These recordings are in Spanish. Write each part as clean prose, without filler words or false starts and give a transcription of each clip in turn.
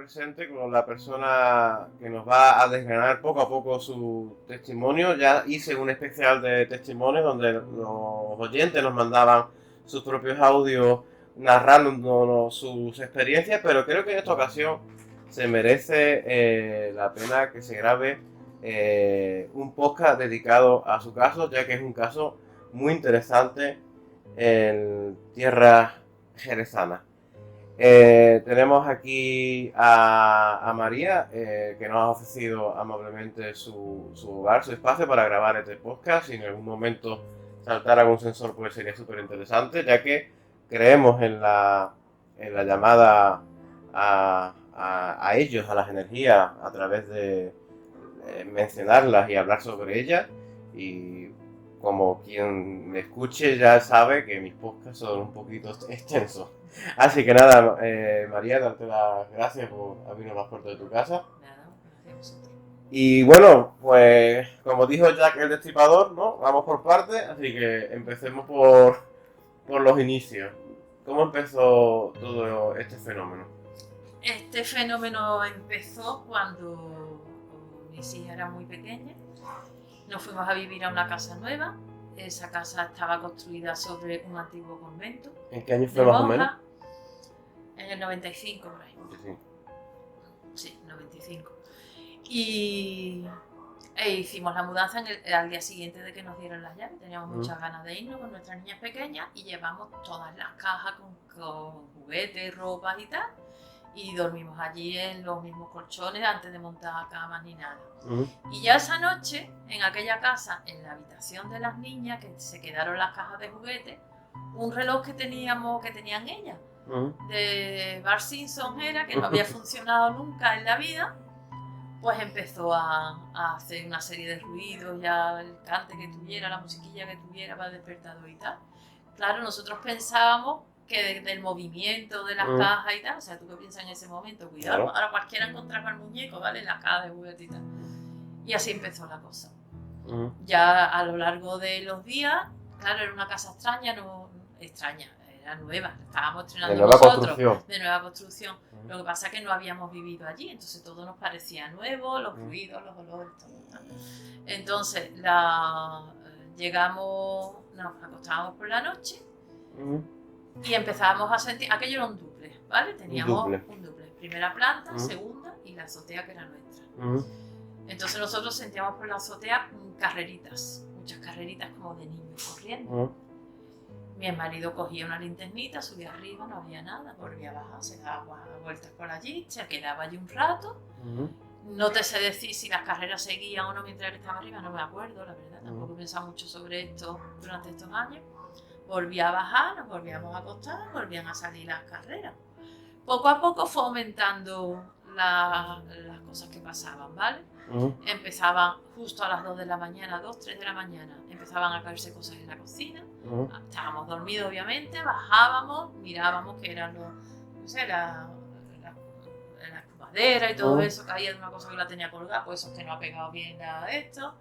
presente con la persona que nos va a desgranar poco a poco su testimonio. Ya hice un especial de testimonio donde los oyentes nos mandaban sus propios audios narrándonos sus experiencias, pero creo que en esta ocasión se merece la pena que se grabe un podcast dedicado a su caso, ya que es un caso muy interesante en tierra jerezana. Tenemos aquí a María, que nos ha ofrecido amablemente su hogar, su espacio para grabar este podcast. Si en algún momento saltara algún sensor, pues sería súper interesante, ya que creemos en la llamada a ellos, a las energías, a través de mencionarlas y hablar sobre ellas. Y como quien me escuche ya sabe que mis podcasts son un poquito extensos. Así que nada, María, darte las gracias por abrirnos las puertas de tu casa. Nada, gracias a vosotros. Y bueno, pues como dijo Jack el Destripador, ¿no? Vamos por partes, así que empecemos por los inicios. ¿Cómo empezó todo este fenómeno? Este fenómeno empezó cuando mis hijas eran muy pequeñas. Nos fuimos a vivir a una casa nueva. Esa casa estaba construida sobre un antiguo convento. ¿En qué año fue más o menos? En el 95, por ahí. Sí. Sí, 95. Y hicimos la mudanza al día siguiente de que nos dieron las llaves. Teníamos muchas ganas de irnos con nuestras niñas pequeñas y llevamos todas las cajas con juguetes, ropas y tal. Y dormimos allí en los mismos colchones antes de montar camas ni nada. Y ya esa noche, en aquella casa, en la habitación de las niñas, que se quedaron las cajas de juguetes, un reloj que tenían ellas, de Bart Simpson era, que no había funcionado nunca en la vida, pues empezó a hacer una serie de ruidos, ya el cante que tuviera, la musiquilla que tuviera para el despertador y tal. Claro, nosotros pensábamos que del movimiento de las cajas y tal, o sea, tú qué piensas en ese momento, cuidado, claro. Ahora cualquiera encontraba el muñeco, ¿vale? La caja de juguete y tal. Y así empezó la cosa. Ya a lo largo de los días, claro, era una casa extraña, era nueva, la estábamos estrenando nosotros, de nueva construcción. Lo que pasa es que no habíamos vivido allí, entonces todo nos parecía nuevo, los ruidos, los olores, todo. Entonces, llegamos, nos acostábamos por la noche y empezábamos a sentir, aquello era un dúplex, ¿vale? Teníamos un dúplex, primera planta, segunda y la azotea que era nuestra. Entonces nosotros sentíamos por la azotea carreritas, muchas carreritas como de niños corriendo. Mi marido cogía una linternita, subía arriba, no había nada, volvía a bajar, se daba vueltas por allí, se quedaba allí un rato. No te sé decir si las carreras seguían o no mientras él estaba arriba, no me acuerdo, la verdad, tampoco he pensado mucho sobre esto durante estos años. Volvía a bajar, nos volvíamos a acostar, volvían a salir las carreras. Poco a poco fue aumentando las cosas que pasaban, ¿vale? Empezaban justo a las 2 de la mañana, 2, 3 de la mañana, empezaban a caerse cosas en la cocina. Estábamos dormidos, obviamente, bajábamos, mirábamos que eran la madera y todo eso, caía de una cosa que la tenía colgada, pues eso es que no ha pegado bien nada de esto.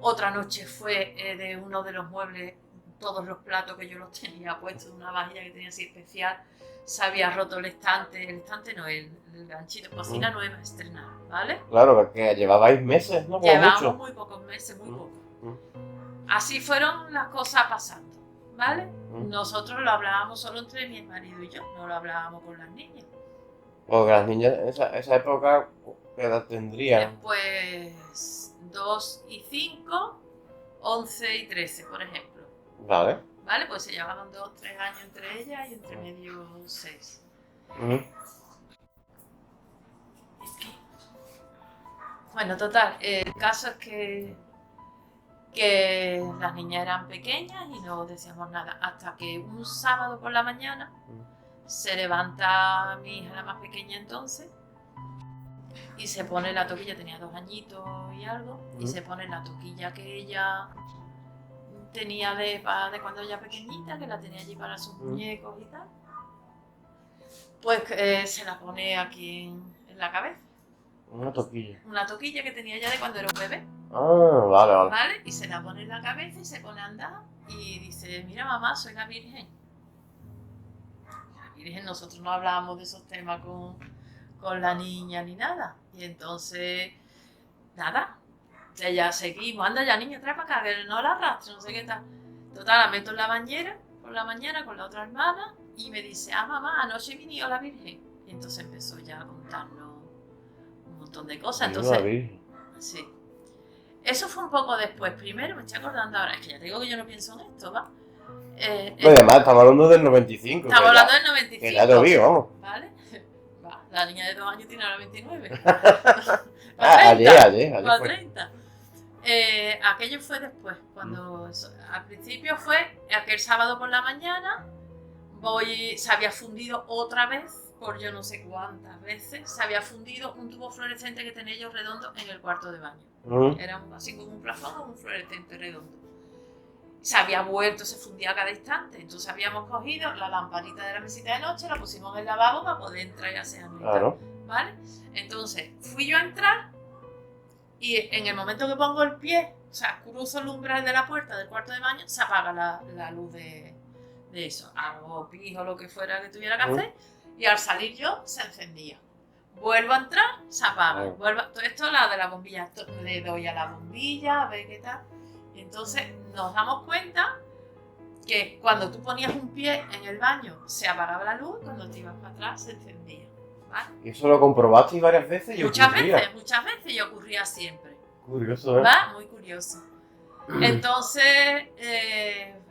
Otra noche fue de uno de los muebles, todos los platos que yo los tenía puestos, de una vajilla que tenía así especial, se había roto el estante no, el ganchito, cocina nueva estrenada, ¿vale? Claro, porque llevabais meses, ¿no? Llevábamos muy pocos meses, muy pocos. Así fueron las cosas pasando, ¿vale? Nosotros lo hablábamos solo entre mi marido y yo, no lo hablábamos con las niñas. Porque las niñas, esa época, ¿qué edad tendrían? Pues 2 y 5, 11 y 13, por ejemplo. Vale, pues se llevaban 2 o 3 años entre ellas y entre medio 6. Bueno, total, el caso es que las niñas eran pequeñas y no decíamos nada, hasta que un sábado por la mañana se levanta mi hija, la más pequeña entonces, y se pone la toquilla, tenía 2 añitos y algo, y se pone la toquilla que ella tenía de cuando ella pequeñita, que la tenía allí para sus muñecos y tal, pues se la pone aquí en la cabeza. Una toquilla. Una toquilla que tenía ya de cuando era un bebé. Vale. Y se la pone en la cabeza y se pone a andar y dice, mira mamá, soy la Virgen. La Virgen, nosotros no hablábamos de esos temas con la niña ni nada. Y entonces, nada, ya seguimos, anda ya niña, trae para acá, que no la arrastre, no sé qué tal. Total, la meto en la bañera por la mañana con la otra hermana y me dice, mamá, anoche vino la Virgen. Y entonces empezó ya a contarnos un montón de cosas. Entonces, sí. Eso fue un poco después. Primero, me estoy acordando ahora, es que ya te digo que yo no pienso en esto, ¿va? Además, estamos hablando del 95. Estamos hablando del 95. Que ya te lo vi, vamos. ¿Vale? Va, la niña de 2 años tiene ahora 29. Ayer. Va 30. Aquello fue después, cuando al principio fue aquel sábado por la mañana, se había fundido otra vez, por yo no sé cuántas veces, se había fundido un tubo fluorescente que tenía yo redondo en el cuarto de baño. Era así como un plafón o un fluorescente redondo. Se había vuelto, se fundía a cada instante. Entonces habíamos cogido la lamparita de la mesita de noche, la pusimos en el lavabo para poder entrar y hacer Claro. ¿Vale? Entonces fui yo a entrar y en el momento que pongo el pie, o sea, cruzo el umbral de la puerta del cuarto de baño, se apaga la luz de eso. Hago pis o lo que fuera que tuviera que hacer y al salir yo se encendía. Vuelvo a entrar, se apaga. Todo esto la de la bombilla. Le doy a la bombilla, a ver qué tal. Y entonces nos damos cuenta que cuando tú ponías un pie en el baño se apagaba la luz, cuando te ibas para atrás se encendía. ¿Vale? ¿Y eso lo comprobaste varias veces? Muchas veces y ocurría siempre. Curioso, ¿eh? ¿Va? Muy curioso. Entonces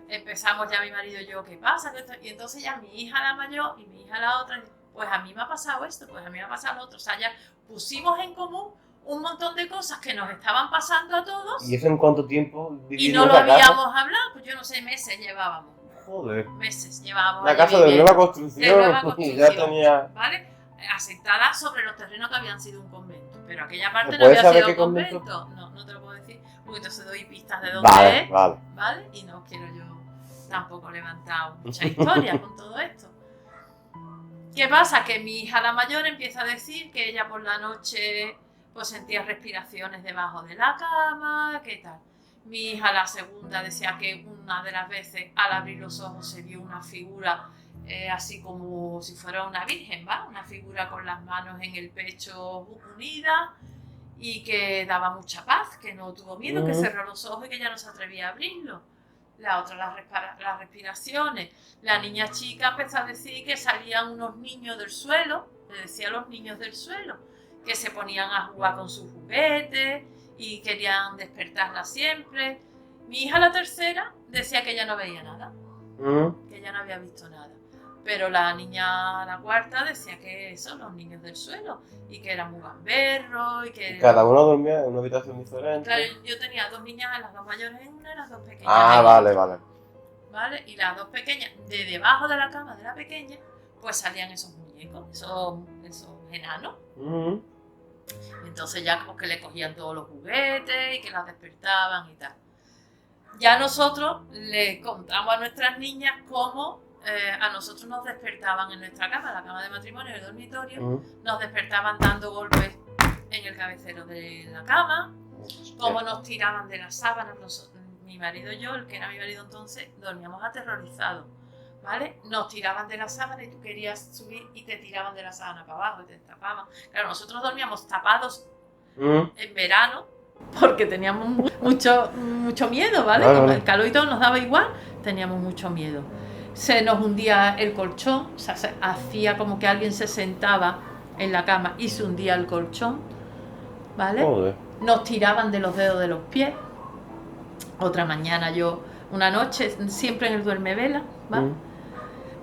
empezamos ya mi marido y yo, ¿qué pasa? Y entonces ya mi hija la mayor y mi hija la otra, pues a mí me ha pasado esto, pues a mí me ha pasado lo otro. O sea, ya pusimos en común un montón de cosas que nos estaban pasando a todos. ¿Y eso en cuánto tiempo Y no lo habíamos hablado, pues yo no sé, meses llevábamos. Joder. Meses llevábamos. La casa de nueva construcción. Ya tenía... ¿Vale? Asentada sobre los terrenos que habían sido un convento. Pero aquella parte no había sido un convento. No te lo puedo decir, porque entonces doy pistas de dónde es. Vale. Y no quiero yo tampoco levantar mucha historia con todo esto. ¿Qué pasa? Que mi hija la mayor empieza a decir que ella por la noche pues sentía respiraciones debajo de la cama, ¿qué tal? Mi hija la segunda decía que una de las veces al abrir los ojos se vio una figura así como si fuera una virgen, ¿va? Una figura con las manos en el pecho unidas y que daba mucha paz, que no tuvo miedo, que cerró los ojos y que ya no se atrevía a abrirlos. La otra, las respiraciones. La niña chica empezó a decir que salían unos niños del suelo, le decía a los niños del suelo, que se ponían a jugar con sus juguetes y querían despertarla siempre. Mi hija la tercera decía que ella no veía nada, que ella no había visto nada. Pero la niña, la cuarta, decía que son los niños del suelo y que eran muy gamberros y que... ¿Cada uno dormía en una habitación diferente? Claro, yo tenía 2 niñas, las 2 mayores en una y las 2 pequeñas en otra. ¿Vale? Y las 2 pequeñas, de debajo de la cama de la pequeña, pues salían esos muñecos, esos enanos. Entonces ya como que le cogían todos los juguetes y que las despertaban y tal. Ya nosotros le contamos a nuestras niñas cómo a nosotros nos despertaban en nuestra cama, la cama de matrimonio, en el dormitorio, nos despertaban dando golpes en el cabecero de la cama, cómo nos tiraban de las sábanas. Mi marido y yo, el que era mi marido entonces, dormíamos aterrorizados, ¿vale? Nos tiraban de la sábana y tú querías subir y te tiraban de la sábana para abajo y te tapaban. Claro, nosotros dormíamos tapados en verano porque teníamos mucho miedo, ¿vale? Como el calor y todo nos daba igual, teníamos mucho miedo. Se nos hundía el colchón, o sea, se hacía como que alguien se sentaba en la cama y se hundía el colchón, ¿vale? Joder. Nos tiraban de los dedos de los pies. Otra mañana una noche, siempre en el duermevela, ¿vale?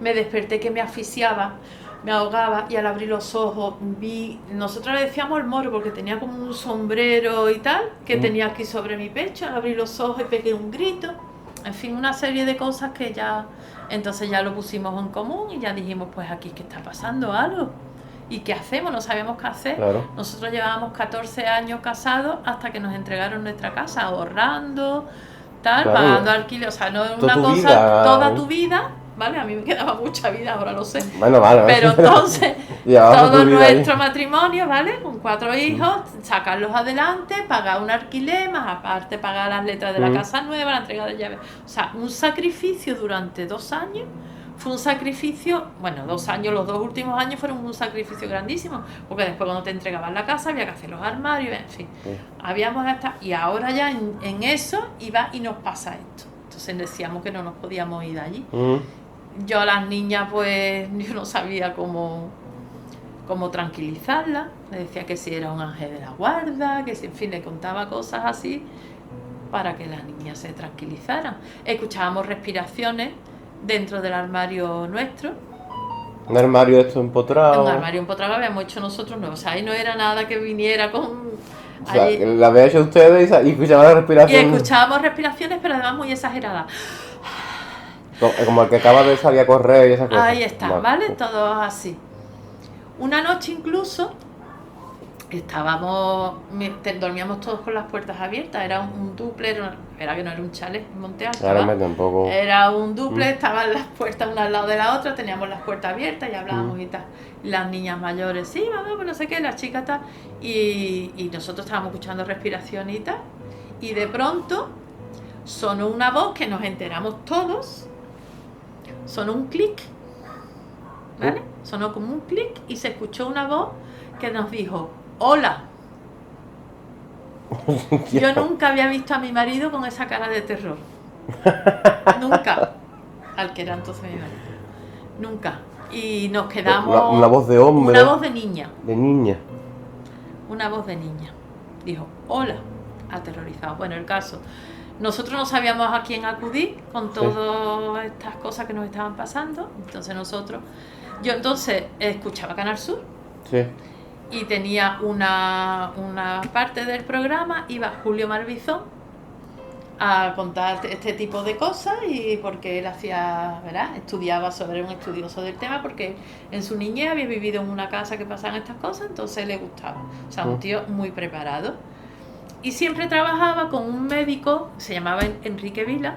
Me desperté que me asfixiaba, me ahogaba y al abrir los ojos nosotros le decíamos el moro porque tenía como un sombrero y tal, que tenía aquí sobre mi pecho. Al abrir los ojos y pegué un grito. En fin, una serie de cosas que entonces ya lo pusimos en común y ya dijimos, pues aquí es que está pasando algo. ¿Y qué hacemos? No sabíamos qué hacer. Claro. Nosotros llevábamos 14 años casados hasta que nos entregaron nuestra casa, ahorrando, pagando alquiler. O sea, no es una cosa toda tu vida, ¿vale? A mí me quedaba mucha vida, ahora lo sé. Bueno, vale. Pero entonces, todo nuestro matrimonio, ¿vale? Con 4 hijos, sacarlos adelante, pagar un alquiler, más aparte pagar las letras de la casa nueva, la entrega de llaves. O sea, un sacrificio durante 2 años fue un sacrificio, bueno, 2 años, los 2 últimos años fueron un sacrificio grandísimo, porque después cuando te entregaban la casa había que hacer los armarios, en fin, habíamos hasta, y ahora ya en eso iba y nos pasa esto. Entonces decíamos que no nos podíamos ir de allí. Yo a las niñas pues yo no sabía cómo tranquilizarlas, le decía que si era un ángel de la guarda, que si, en fin, le contaba cosas así para que las niñas se tranquilizaran. Escuchábamos respiraciones dentro del armario nuestro. Un armario esto empotrado. Un armario empotrado lo habíamos hecho nosotros, no, o sea, ahí no era nada que viniera con... O sea, la había hecho ustedes y escuchaban la respiración. Y escuchábamos respiraciones, pero además muy exageradas. Como el que acaba de salir a correr y esas cosas. Ahí está, ¿vale? Todo así. Una noche incluso dormíamos todos con las puertas abiertas, era un duple, era que no era un chalet en Monte Alto, era un duple, estaban las puertas una al lado de la otra, teníamos las puertas abiertas y hablábamos y tal. Las niñas mayores, sí, mamá, pues no sé qué, las chicas tal, y nosotros estábamos escuchando respiración y tal, y de pronto sonó una voz que nos enteramos todos, sonó un clic, ¿vale? Sonó como un clic y se escuchó una voz que nos dijo, hola. Yo nunca había visto a mi marido con esa cara de terror. Nunca. Al que era entonces mi marido. Nunca. Y nos quedamos... Una voz de hombre. Una voz de niña. De niña. Una voz de niña. Dijo, hola. Aterrorizado. Bueno, el caso. Nosotros no sabíamos a quién acudir con todas estas cosas que nos estaban pasando. Entonces yo entonces escuchaba Canal Sur. Sí. Y tenía una parte del programa, iba Julio Marbizón a contar este tipo de cosas, y porque él hacía, ¿verdad? Estudiaba era un estudioso del tema, porque en su niñez había vivido en una casa que pasaban estas cosas, entonces le gustaba. O sea, un tío muy preparado. Y siempre trabajaba con un médico, se llamaba Enrique Vila,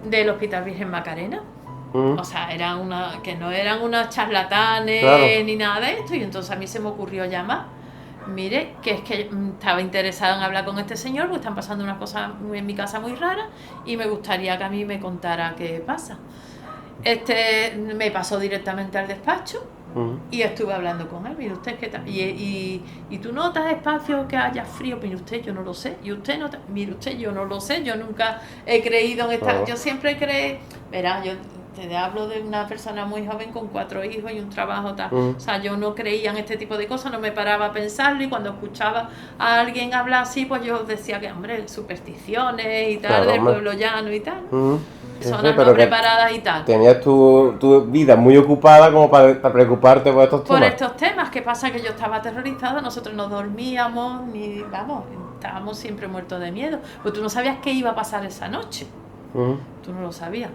del Hospital Virgen Macarena. O sea, que no eran unos charlatanes ni nada de esto. Y entonces a mí se me ocurrió llamar. Mire, que es que estaba interesado en hablar con este señor, porque están pasando unas cosas en mi casa muy raras y me gustaría que a mí me contara qué pasa. Me pasó directamente al despacho y estuve hablando con él. Mire usted, ¿qué tal? Y tú notas espacio que haya frío. Mire usted, yo no lo sé. Y usted nota, mire usted, yo no lo sé. Yo nunca he creído en esta... Yo siempre verá, yo te hablo de una persona muy joven con 4 hijos y un trabajo tal. O sea, yo no creía en este tipo de cosas, no me paraba a pensarlo, y cuando escuchaba a alguien hablar así, pues yo decía que, hombre, supersticiones y tal, del pueblo llano y tal, personas no preparadas y tal. Tenías tu vida muy ocupada como para preocuparte por estos temas. Por estos temas, ¿qué pasa? Que yo estaba aterrorizada, nosotros no dormíamos, estábamos siempre muertos de miedo, pues tú no sabías qué iba a pasar esa noche, tú no lo sabías.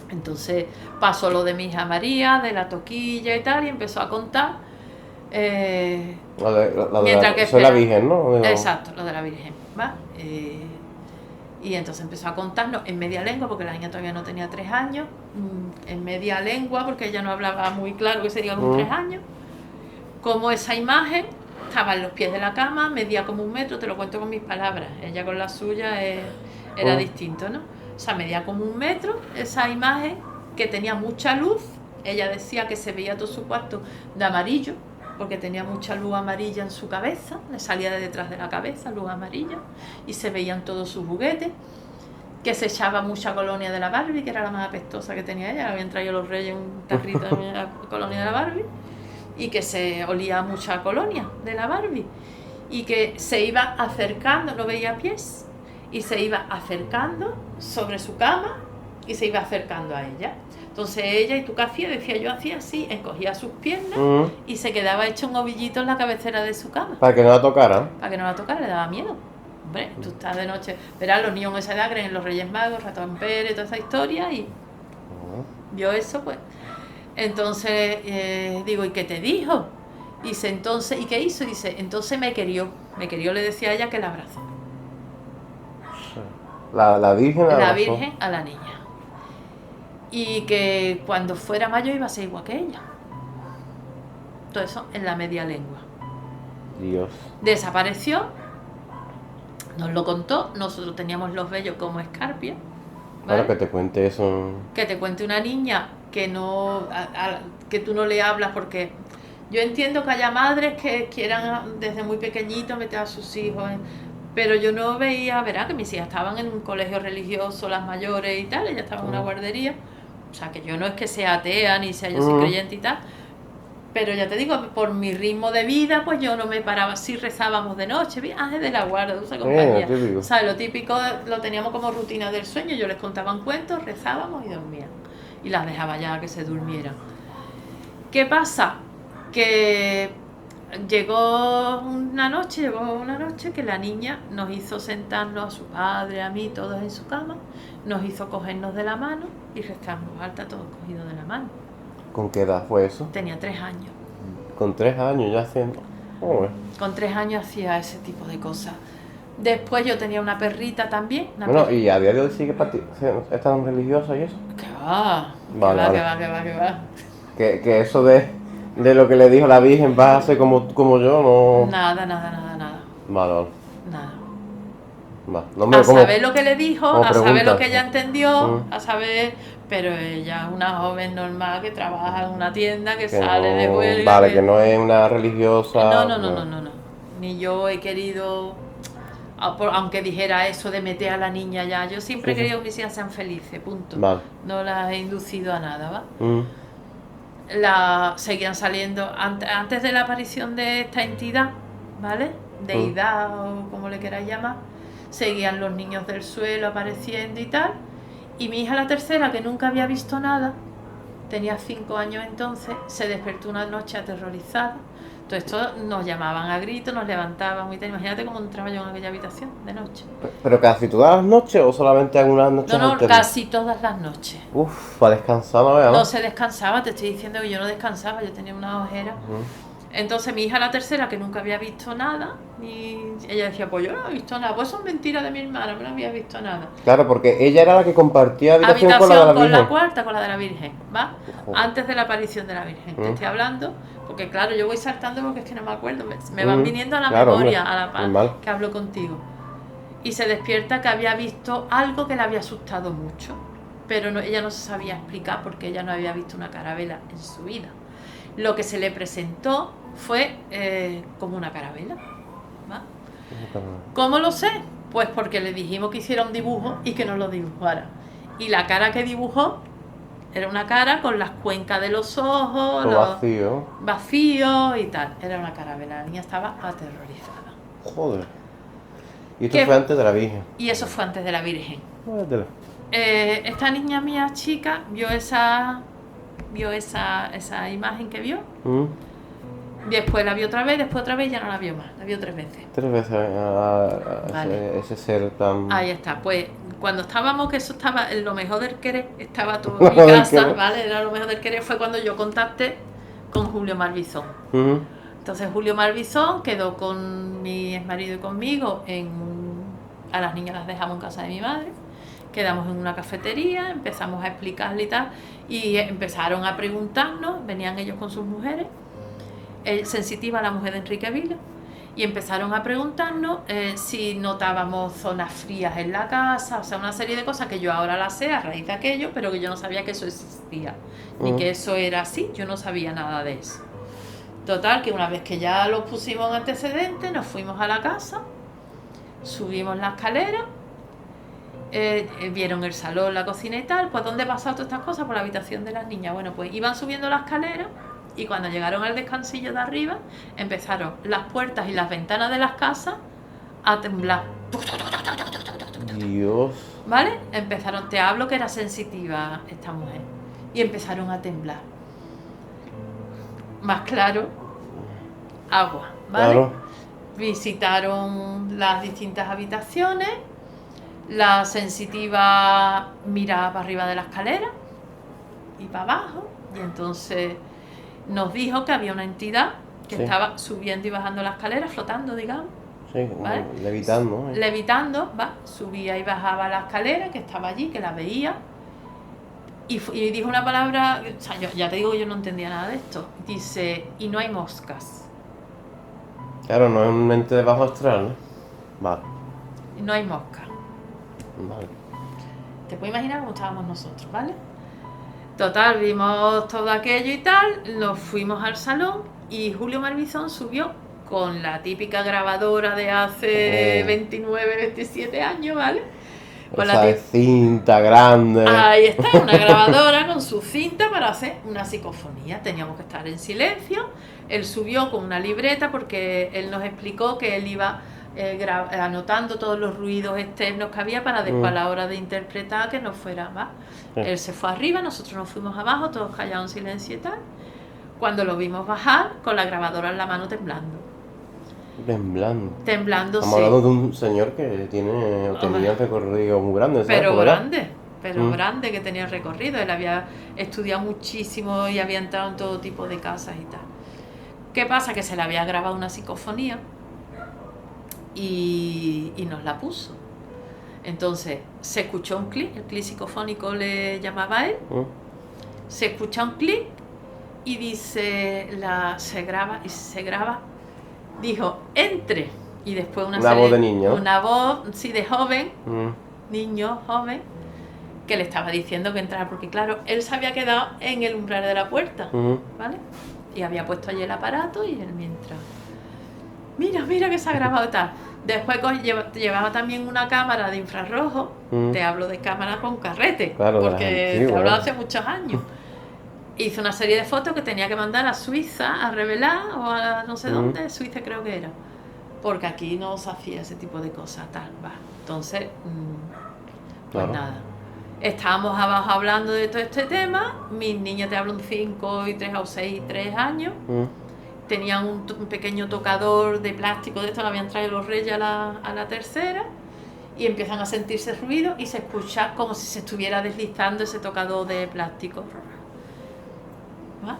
Entonces pasó lo de mi hija María, de la toquilla y tal, y empezó a contar. Eso es la Virgen, ¿no? Exacto, lo de la Virgen, ¿va? Y entonces empezó a contarnos en media lengua, porque la niña todavía no tenía 3 años, en media lengua, porque ella no hablaba muy claro, que sería con 3 años, como esa imagen estaba en los pies de la cama, medía como 1 metro, te lo cuento con mis palabras, ella con la suya era distinto, ¿no? O sea, medía como 1 metro esa imagen, que tenía mucha luz. Ella decía que se veía todo su cuarto de amarillo, porque tenía mucha luz amarilla en su cabeza, le salía de detrás de la cabeza luz amarilla, y se veían todos sus juguetes, que se echaba mucha colonia de la Barbie, que era la más apestosa que tenía ella, habían traído los reyes un tarrito de la colonia de la Barbie, y que se olía mucha colonia de la Barbie, y que se iba acercando, no veía pies, y se iba acercando sobre su cama y se iba acercando a ella. Entonces ella, ¿y tú qué hacías? Decía, yo hacía así, encogía sus piernas y se quedaba hecho un ovillito en la cabecera de su cama. Para que no la tocara. Para que no la tocara, le daba miedo. Hombre, tú estás de noche, verás, los niños en esa edad creen en los Reyes Magos, Ratón Pérez, toda esa historia, y vio eso, pues. Entonces digo, ¿y qué te dijo? Dice, entonces, ¿y qué hizo? Dice, entonces me querió, le decía a ella que la abrazó. La Virgen la Virgen a la niña, y que cuando fuera mayor iba a ser igual que ella. Todo eso en la media lengua. Dios. Desapareció, nos lo contó, nosotros teníamos los vellos como escarpia, ¿vale? Claro, que te cuente eso. Que te cuente una niña que no que tú no le hablas, porque yo entiendo que haya madres que quieran desde muy pequeñito meter a sus hijos pero yo no veía, verá, que mis hijas estaban en un colegio religioso, las mayores y tal, ellas estaban en una guardería, o sea que yo no es que sea atea ni sea yo soy creyente y tal, pero ya te digo, por mi ritmo de vida, pues yo no me paraba. Sí rezábamos de noche, viajes de la guarda, dulce compañía. Típico. ¿Sabes? Lo típico lo teníamos como rutina del sueño. Yo les contaban cuentos, rezábamos y dormían. Y las dejaba ya que se durmieran. ¿Qué pasa? Que llegó una noche que la niña nos hizo sentarnos a su padre, a mí, todos en su cama, nos hizo cogernos de la mano y rezarnos alta, todos cogidos de la mano. ¿Con qué edad fue eso? Tenía 3 años. Con 3 años ya haciendo. Con 3 años hacía ese tipo de cosas. Después yo tenía una perrita también. Bueno, y a día de hoy sigue es tan religiosa y eso. ¿Qué va? Vale, ¿Qué va? Que eso de lo que le dijo la Virgen, vas a ser como yo, no. Nada. Vale. Nada. Va. No me A saber lo que le dijo, a saber lo que ella preguntas. entendió, a saber. Pero ella es una joven normal que trabaja en una tienda, que sale de no, huelga. vale, que no es una religiosa. No. Ni yo he querido, aunque dijera eso de meter a la niña ya, yo siempre he querido que mis hijas sean felices, punto. Vale. No las he inducido a nada, ¿va? Mm. Seguían saliendo antes de la aparición de esta entidad, ¿vale? Deidad o como le queráis llamar, seguían los niños del suelo apareciendo y tal. Y mi hija la tercera, que nunca había visto nada, tenía 5 años entonces, se despertó una noche aterrorizada. Todo esto nos llamaban a gritos, nos levantaban y tal. Imagínate cómo entraba yo en aquella habitación de noche. ¿Pero casi todas las noches o solamente algunas noches? No, alternas? casi todas las noches. Uf, para descansar no veas, ¿no? No se descansaba, te estoy diciendo que yo no descansaba, yo tenía una ojera. Entonces mi hija la tercera, que nunca había visto nada, y ella decía, pues yo no he visto nada, pues son mentiras de mi hermana, no había visto nada. Claro, porque ella era la que compartía habitación con la de la Con Virgen. la cuarta, con la de la Virgen, ¿va? Ojo. Antes de la aparición de la Virgen, te estoy hablando, porque claro, yo voy saltando porque es que no me acuerdo, me van viniendo a la memoria, hombre, a la paz que hablo contigo. Y se despierta que había visto algo que le había asustado mucho, pero ella no se sabía explicar porque ella no había visto una carabela en su vida. Lo que se le presentó fue como una carabela, ¿va? ¿Cómo lo sé? Pues porque le dijimos que hiciera un dibujo y que nos lo dibujara. Y la cara que dibujó era una cara con las cuencas de los ojos, vacíos y tal. Era una carabela, la niña estaba aterrorizada. Joder. Y esto fue antes de la Virgen. Y eso fue antes de la Virgen. Jódetela. Esta niña mía chica vio esa imagen que vio. Después la vio otra vez, después otra vez y ya no la vio más. La vio 3 veces. 3 veces vale. ese ser tan... Ahí está. Pues cuando estábamos, que eso estaba en lo mejor del querer, estaba todo en mi casa, ¿vale? Era lo mejor del querer, fue cuando yo contacté con Julio Marbizón. Entonces Julio Marbizón quedó con mi exmarido y conmigo a las niñas las dejamos en casa de mi madre. Quedamos en una cafetería, empezamos a explicarle y tal, y empezaron a preguntarnos, venían ellos con sus mujeres, sensitiva la mujer de Enrique Vila, y empezaron a preguntarnos si notábamos zonas frías en la casa, o sea, una serie de cosas que yo ahora las sé a raíz de aquello, pero que yo no sabía que eso existía, ni que eso era así, yo no sabía nada de eso. Total, que una vez que ya los pusimos en antecedentes, nos fuimos a la casa, subimos la escalera, vieron el salón, la cocina y tal. Pues ¿dónde pasaron todas estas cosas? Por la habitación de las niñas. Bueno, pues iban subiendo la escalera y cuando llegaron al descansillo de arriba empezaron las puertas y las ventanas de las casas a temblar. Dios. ¿Vale? Empezaron, te hablo que era sensitiva esta mujer, y empezaron a temblar. Más claro, agua, ¿vale? Claro. Visitaron las distintas habitaciones. La sensitiva miraba para arriba de la escalera y para abajo, y entonces nos dijo que había una entidad que estaba subiendo y bajando la escalera, flotando, digamos. Sí, como ¿vale? Levitando. Levitando, va, subía y bajaba la escalera, que estaba allí, que la veía, y dijo una palabra, o sea, yo ya te digo, yo no entendía nada de esto. Dice, y no hay moscas. Claro, no es un ente de bajo astral, ¿no? Vale. Y no hay moscas. Vale. Te puedes imaginar cómo estábamos nosotros, ¿vale? Total, vimos todo aquello y tal, nos fuimos al salón y Julio Marbizón subió con la típica grabadora de hace 29, 27 años, ¿vale? Con esa de cinta grande. Ahí está, una grabadora con su cinta para hacer una psicofonía. Teníamos que estar en silencio. Él subió con una libreta porque él nos explicó que él iba anotando todos los ruidos externos que había para después a la hora de interpretar que no fuera más. Sí. Él se fue arriba, nosotros nos fuimos abajo, todos callados en silencio y tal. Cuando lo vimos bajar, con la grabadora en la mano temblando. Temblando, Estamos hablando de un señor que tenía un recorrido muy grande, ¿sabes? Pero grande, que tenía recorrido. Él había estudiado muchísimo y había entrado en todo tipo de casas y tal. ¿Qué pasa? Que se le había grabado una psicofonía y nos la puso. Entonces, se escuchó un clic, el clic psicofónico le llamaba a él. Se escucha un clic y dice, se graba. Dijo, entre. Y después una voz de niño. Una voz, sí, de joven, niño, joven, que le estaba diciendo que entrara, porque claro, él se había quedado en el umbral de la puerta, ¿vale? Y había puesto allí el aparato y él mientras, mira que se ha grabado tal. Después llevaba también una cámara de infrarrojo, te hablo de cámara con carrete, claro, porque te hablo hace muchos años. Hizo una serie de fotos que tenía que mandar a Suiza a revelar, o a no sé dónde, Suiza creo que era, porque aquí no se hacía ese tipo de cosas, tal, va. Entonces, pues nada. Estábamos abajo hablando de todo este tema, mis niños te hablan 5 y 3 o 6 y 3 años, tenían un pequeño tocador de plástico de esto, lo habían traído los reyes a la tercera, y empiezan a sentirse ruido y se escucha como si se estuviera deslizando ese tocador de plástico. ¿Va?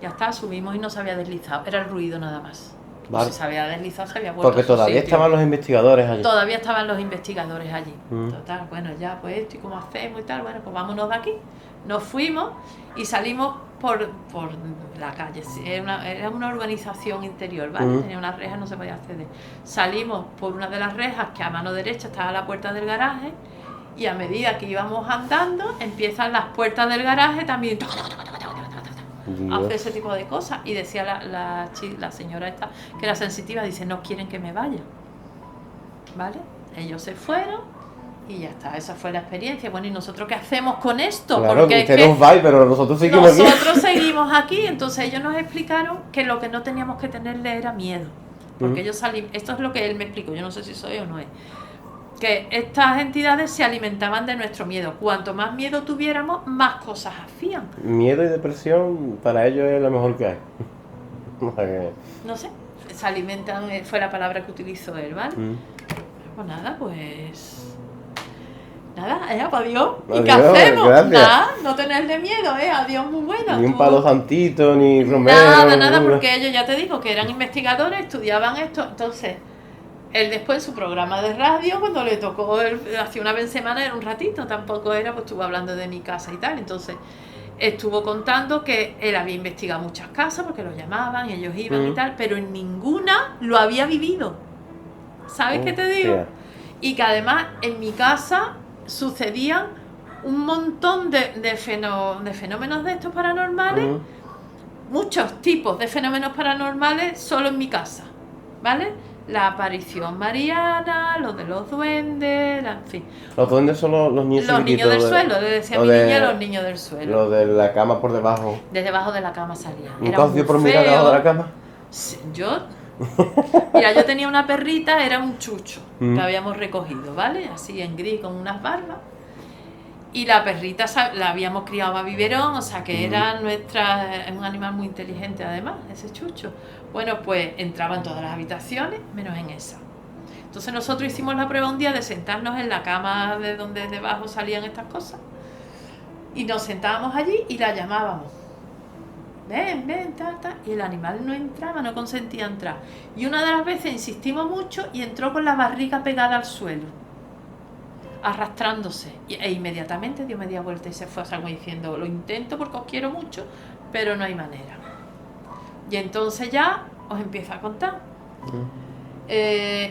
Ya está, subimos y no se había deslizado, era el ruido nada más. Vale. Si se había deslizado, se había vuelto. Porque todavía estaban los investigadores allí. Todavía estaban los investigadores allí. Total, bueno, ya pues esto y cómo hacemos y tal, bueno, pues vámonos de aquí. Nos fuimos y salimos por la calle. Era una urbanización interior, ¿vale? Tenía unas rejas, no se podía acceder. Salimos por una de las rejas que a mano derecha estaba la puerta del garaje, y a medida que íbamos andando, empiezan las puertas del garaje también hace ese tipo de cosas. Y decía la señora esta, que era sensitiva, dice, no quieren que me vaya, ¿vale? Ellos se fueron y ya está, esa fue la experiencia. Bueno, ¿y nosotros qué hacemos con esto? Claro, porque usted nos va, pero nosotros seguimos aquí. Entonces ellos nos explicaron que lo que no teníamos que tenerle era miedo, porque ellos esto es lo que él me explicó, yo no sé si soy o no es, que estas entidades se alimentaban de nuestro miedo. Cuanto más miedo tuviéramos, más cosas hacían. Miedo y depresión para ellos es lo mejor que hay. No sé, se alimentan, fue la palabra que utilizó él, ¿vale? Pues nada, adiós. ¿Y qué hacemos? Gracias. Nada, no tenerle miedo, adiós, muy buena. Ni un palo santito, ni romero. Nada, porque ellos, ya te digo, que eran investigadores, estudiaban esto, entonces... Él después en su programa de radio, cuando le tocó, hacía una vez en semana, era un ratito, tampoco era, pues estuvo hablando de mi casa y tal. Entonces estuvo contando que él había investigado muchas casas porque los llamaban y ellos iban y tal, pero en ninguna lo había vivido. ¿Sabes qué te digo? Y que además en mi casa sucedían un montón de fenómenos de estos paranormales, muchos tipos de fenómenos paranormales solo en mi casa, ¿vale? La aparición mariana, los de los duendes, en fin. Los duendes son los niños Los niños del suelo, le decía a mi niña, los niños del suelo. Los de la cama por debajo. Desde debajo de la cama salían. ¿Nunca os dio por mirar debajo de la cama? Mira, yo tenía una perrita, era un chucho, que habíamos recogido, ¿vale? Así en gris, con unas barbas. Y la perrita la habíamos criado a biberón, o sea que era un animal muy inteligente además, ese chucho. Bueno, pues entraba en todas las habitaciones, menos en esa. Entonces nosotros hicimos la prueba un día de sentarnos en la cama de donde debajo salían estas cosas. Y nos sentábamos allí y la llamábamos. Ven, y el animal no entraba, no consentía entrar. Y una de las veces insistimos mucho y entró con la barriga pegada al suelo, arrastrándose, e inmediatamente dio media vuelta y se fue, como diciendo, lo intento porque os quiero mucho, pero no hay manera. Y entonces ya os empiezo a contar.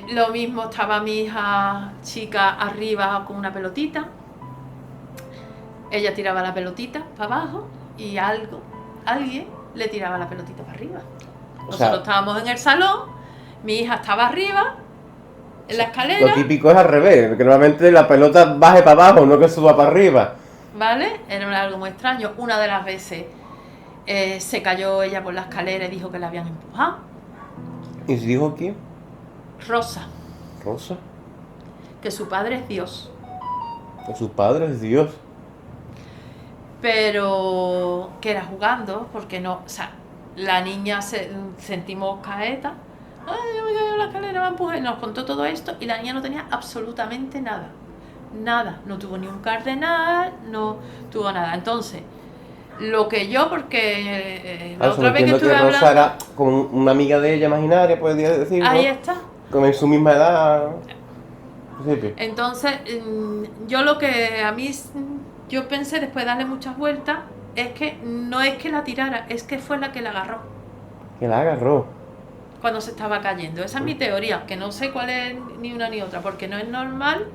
Lo mismo, estaba mi hija chica arriba con una pelotita, ella tiraba la pelotita para abajo y alguien le tiraba la pelotita para arriba. Nosotros estábamos en el salón, mi hija estaba arriba, en la escalera. Lo típico es al revés, que normalmente la pelota baje para abajo, no que suba para arriba. ¿Vale? Era algo muy extraño. Una de las veces se cayó ella por la escalera y dijo que la habían empujado. ¿Y se dijo quién? Rosa. Rosa. Que su padre es Dios. Que su padre es Dios. Pero que era jugando, porque no, o sea, la niña sentimos caeta. Ay, yo me caigo en la escalera, me empujé. Nos contó todo esto y la niña no tenía absolutamente nada. Nada. No tuvo ni un cardenal, no tuvo nada. Entonces, lo que yo, porque la otra vez que estuve hablando... Rosa era como una amiga de ella imaginaria, podría decirlo. Ahí está. Como en su misma edad. Entonces, yo lo que a mí, yo pensé después de darle muchas vueltas, es que no es que la tirara, es que fue la que la agarró. Que la agarró. Cuando se estaba cayendo. Esa es mi teoría, que no sé cuál es ni una ni otra, porque no es normal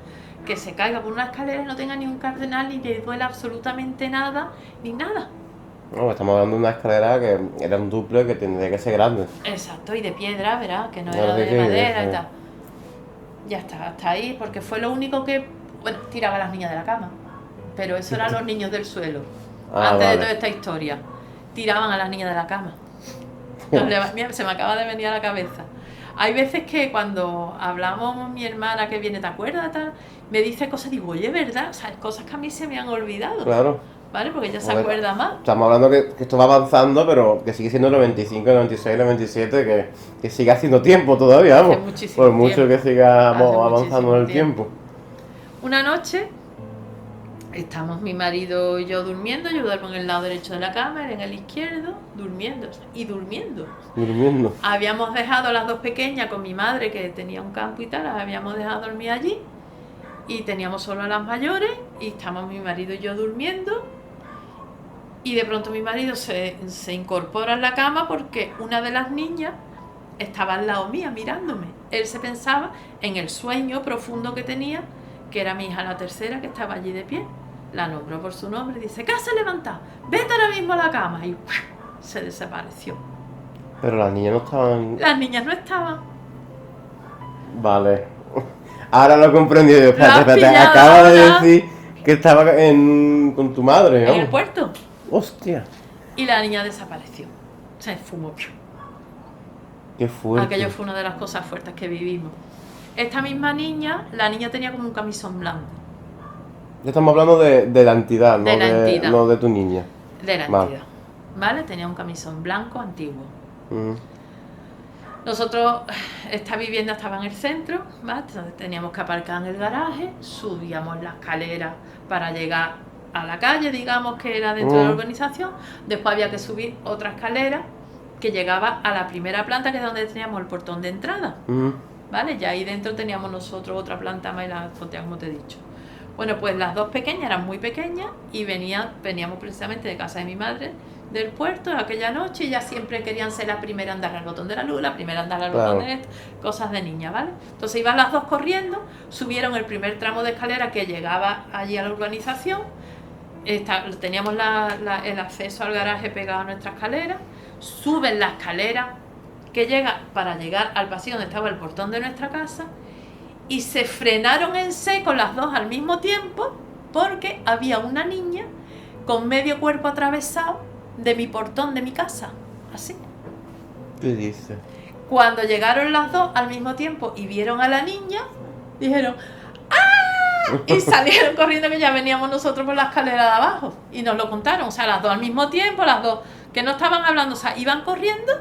que se caiga por una escalera y no tenga ni un cardenal, ni le duela absolutamente nada, ni nada. No, estamos hablando de una escalera que era un duple que tendría que ser grande. Exacto, y de piedra, ¿verdad? Que no era de madera y tal. Ya está, hasta ahí, porque fue lo único que, bueno, tiraba a las niñas de la cama. Pero eso eran los niños del suelo. Antes de toda esta historia. Tiraban a las niñas de la cama. Mira, se me acaba de venir a la cabeza. Hay veces que cuando hablamos, mi hermana que viene, ¿te acuerdas? Tal, me dice cosas, digo, oye, ¿verdad? O sea, cosas que a mí se me han olvidado. Claro. ¿Vale? Porque ella se acuerda más. Estamos hablando que esto va avanzando, pero que sigue siendo el 95, el 96, el 97, que sigue haciendo tiempo todavía, vamos. Por mucho que sigamos avanzando en el tiempo. Una noche, estamos mi marido y yo durmiendo, yo duermo en el lado derecho de la cama, él en el izquierdo, durmiendo. Durmiendo. Habíamos dejado a las dos pequeñas con mi madre, que tenía un campo y tal, las habíamos dejado dormir allí. Y teníamos solo a las mayores, y estamos mi marido y yo durmiendo. Y de pronto mi marido se incorpora en la cama porque una de las niñas estaba al lado mía mirándome. Él se pensaba en el sueño profundo que tenía, que era mi hija la tercera, que estaba allí de pie. La nombró por su nombre y dice, ¿qué haces levantada? Vete ahora mismo a la cama. Y se desapareció. Pero las niñas no estaban... Las niñas no estaban. Vale. Ahora lo he comprendido. Espérate, acaba de decir que estaba con tu madre, ¿no? En el puerto. Hostia. Y la niña desapareció. Se esfumó. Qué fuerte. Aquello fue una de las cosas fuertes que vivimos. Esta misma niña, la niña tenía como un camisón blanco. Ya estamos hablando de la entidad, entidad. No de tu niña. De la entidad. ¿Vale? Tenía un camisón blanco antiguo. Nosotros, esta vivienda estaba en el centro, ¿vale? Entonces teníamos que aparcar en el garaje, subíamos la escalera para llegar a la calle, digamos que era dentro de la urbanización. Después había que subir otra escalera que llegaba a la primera planta, que es donde teníamos el portón de entrada. ¿Vale? Ya ahí dentro teníamos nosotros otra planta más y la azotea, como te he dicho. Bueno, pues las dos pequeñas eran muy pequeñas y veníamos precisamente de casa de mi madre, del puerto, aquella noche, y ya siempre querían ser la primera en darle al botón de la luz, la primera en darle al botón de esto, cosas de niña, ¿vale? Entonces iban las dos corriendo, subieron el primer tramo de escalera que llegaba allí a la urbanización, teníamos el acceso al garaje pegado a nuestra escalera, suben la escalera que llega para llegar al pasillo donde estaba el portón de nuestra casa, y se frenaron en seco las dos al mismo tiempo porque había una niña con medio cuerpo atravesado de mi portón de mi casa, así. ¿Qué dices? Cuando llegaron las dos al mismo tiempo y vieron a la niña, dijeron ¡ah! Y salieron corriendo, que ya veníamos nosotros por la escalera de abajo, y nos lo contaron, o sea, las dos al mismo tiempo, las dos que no estaban hablando, o sea, iban corriendo,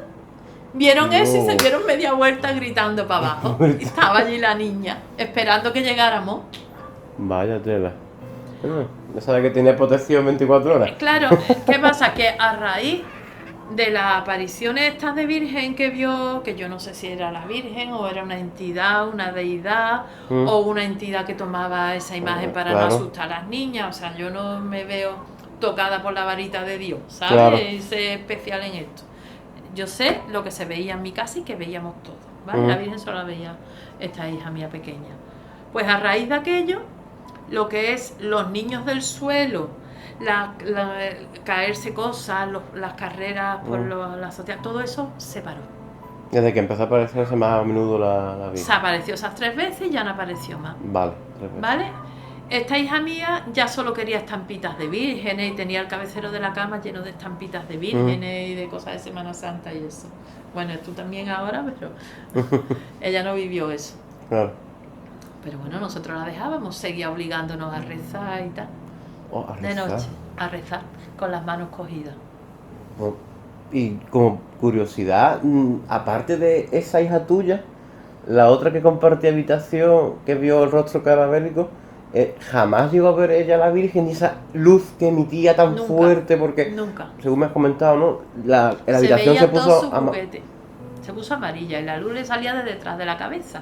vieron eso y se dieron media vuelta gritando para abajo. Y estaba allí la niña, esperando que llegáramos. Vaya tela. No sabe que tiene protección 24 horas. Claro, ¿qué pasa? Que a raíz de las apariciones estas de Virgen que vio, que yo no sé si era la Virgen o era una entidad, una deidad, o una entidad que tomaba esa imagen para no asustar a las niñas, o sea, yo no me veo tocada por la varita de Dios, ¿sabes? Claro. Es especial en esto. Yo sé lo que se veía en mi casa y que veíamos todos, ¿vale? La Virgen solo la veía esta hija mía pequeña. Pues a raíz de aquello, lo que es los niños del suelo, caerse cosas, las carreras por la azotea, todo eso se paró. Desde que empezó a aparecerse más a menudo la Se Virgen. apareció esas 3 veces y ya no apareció más. Vale, 3 veces. ¿Vale? Esta hija mía ya solo quería estampitas de vírgenes y tenía el cabecero de la cama lleno de estampitas de vírgenes y de cosas de Semana Santa y eso. Bueno, tú también ahora, pero ella no vivió eso. Claro. Pero bueno, nosotros la dejábamos, seguía obligándonos a rezar y tal. Oh, a De rezar. noche, a rezar, con las manos cogidas. Oh, y como curiosidad, aparte de esa hija tuya, la otra que compartía habitación, que vio el rostro cadavérico, jamás llegó a ver ella a la Virgen y esa luz que emitía tan Nunca, fuerte, porque Nunca. según me has comentado, ¿no? La Se habitación veía se todo puso su juguete. Se puso amarilla y la luz le salía de detrás de la cabeza.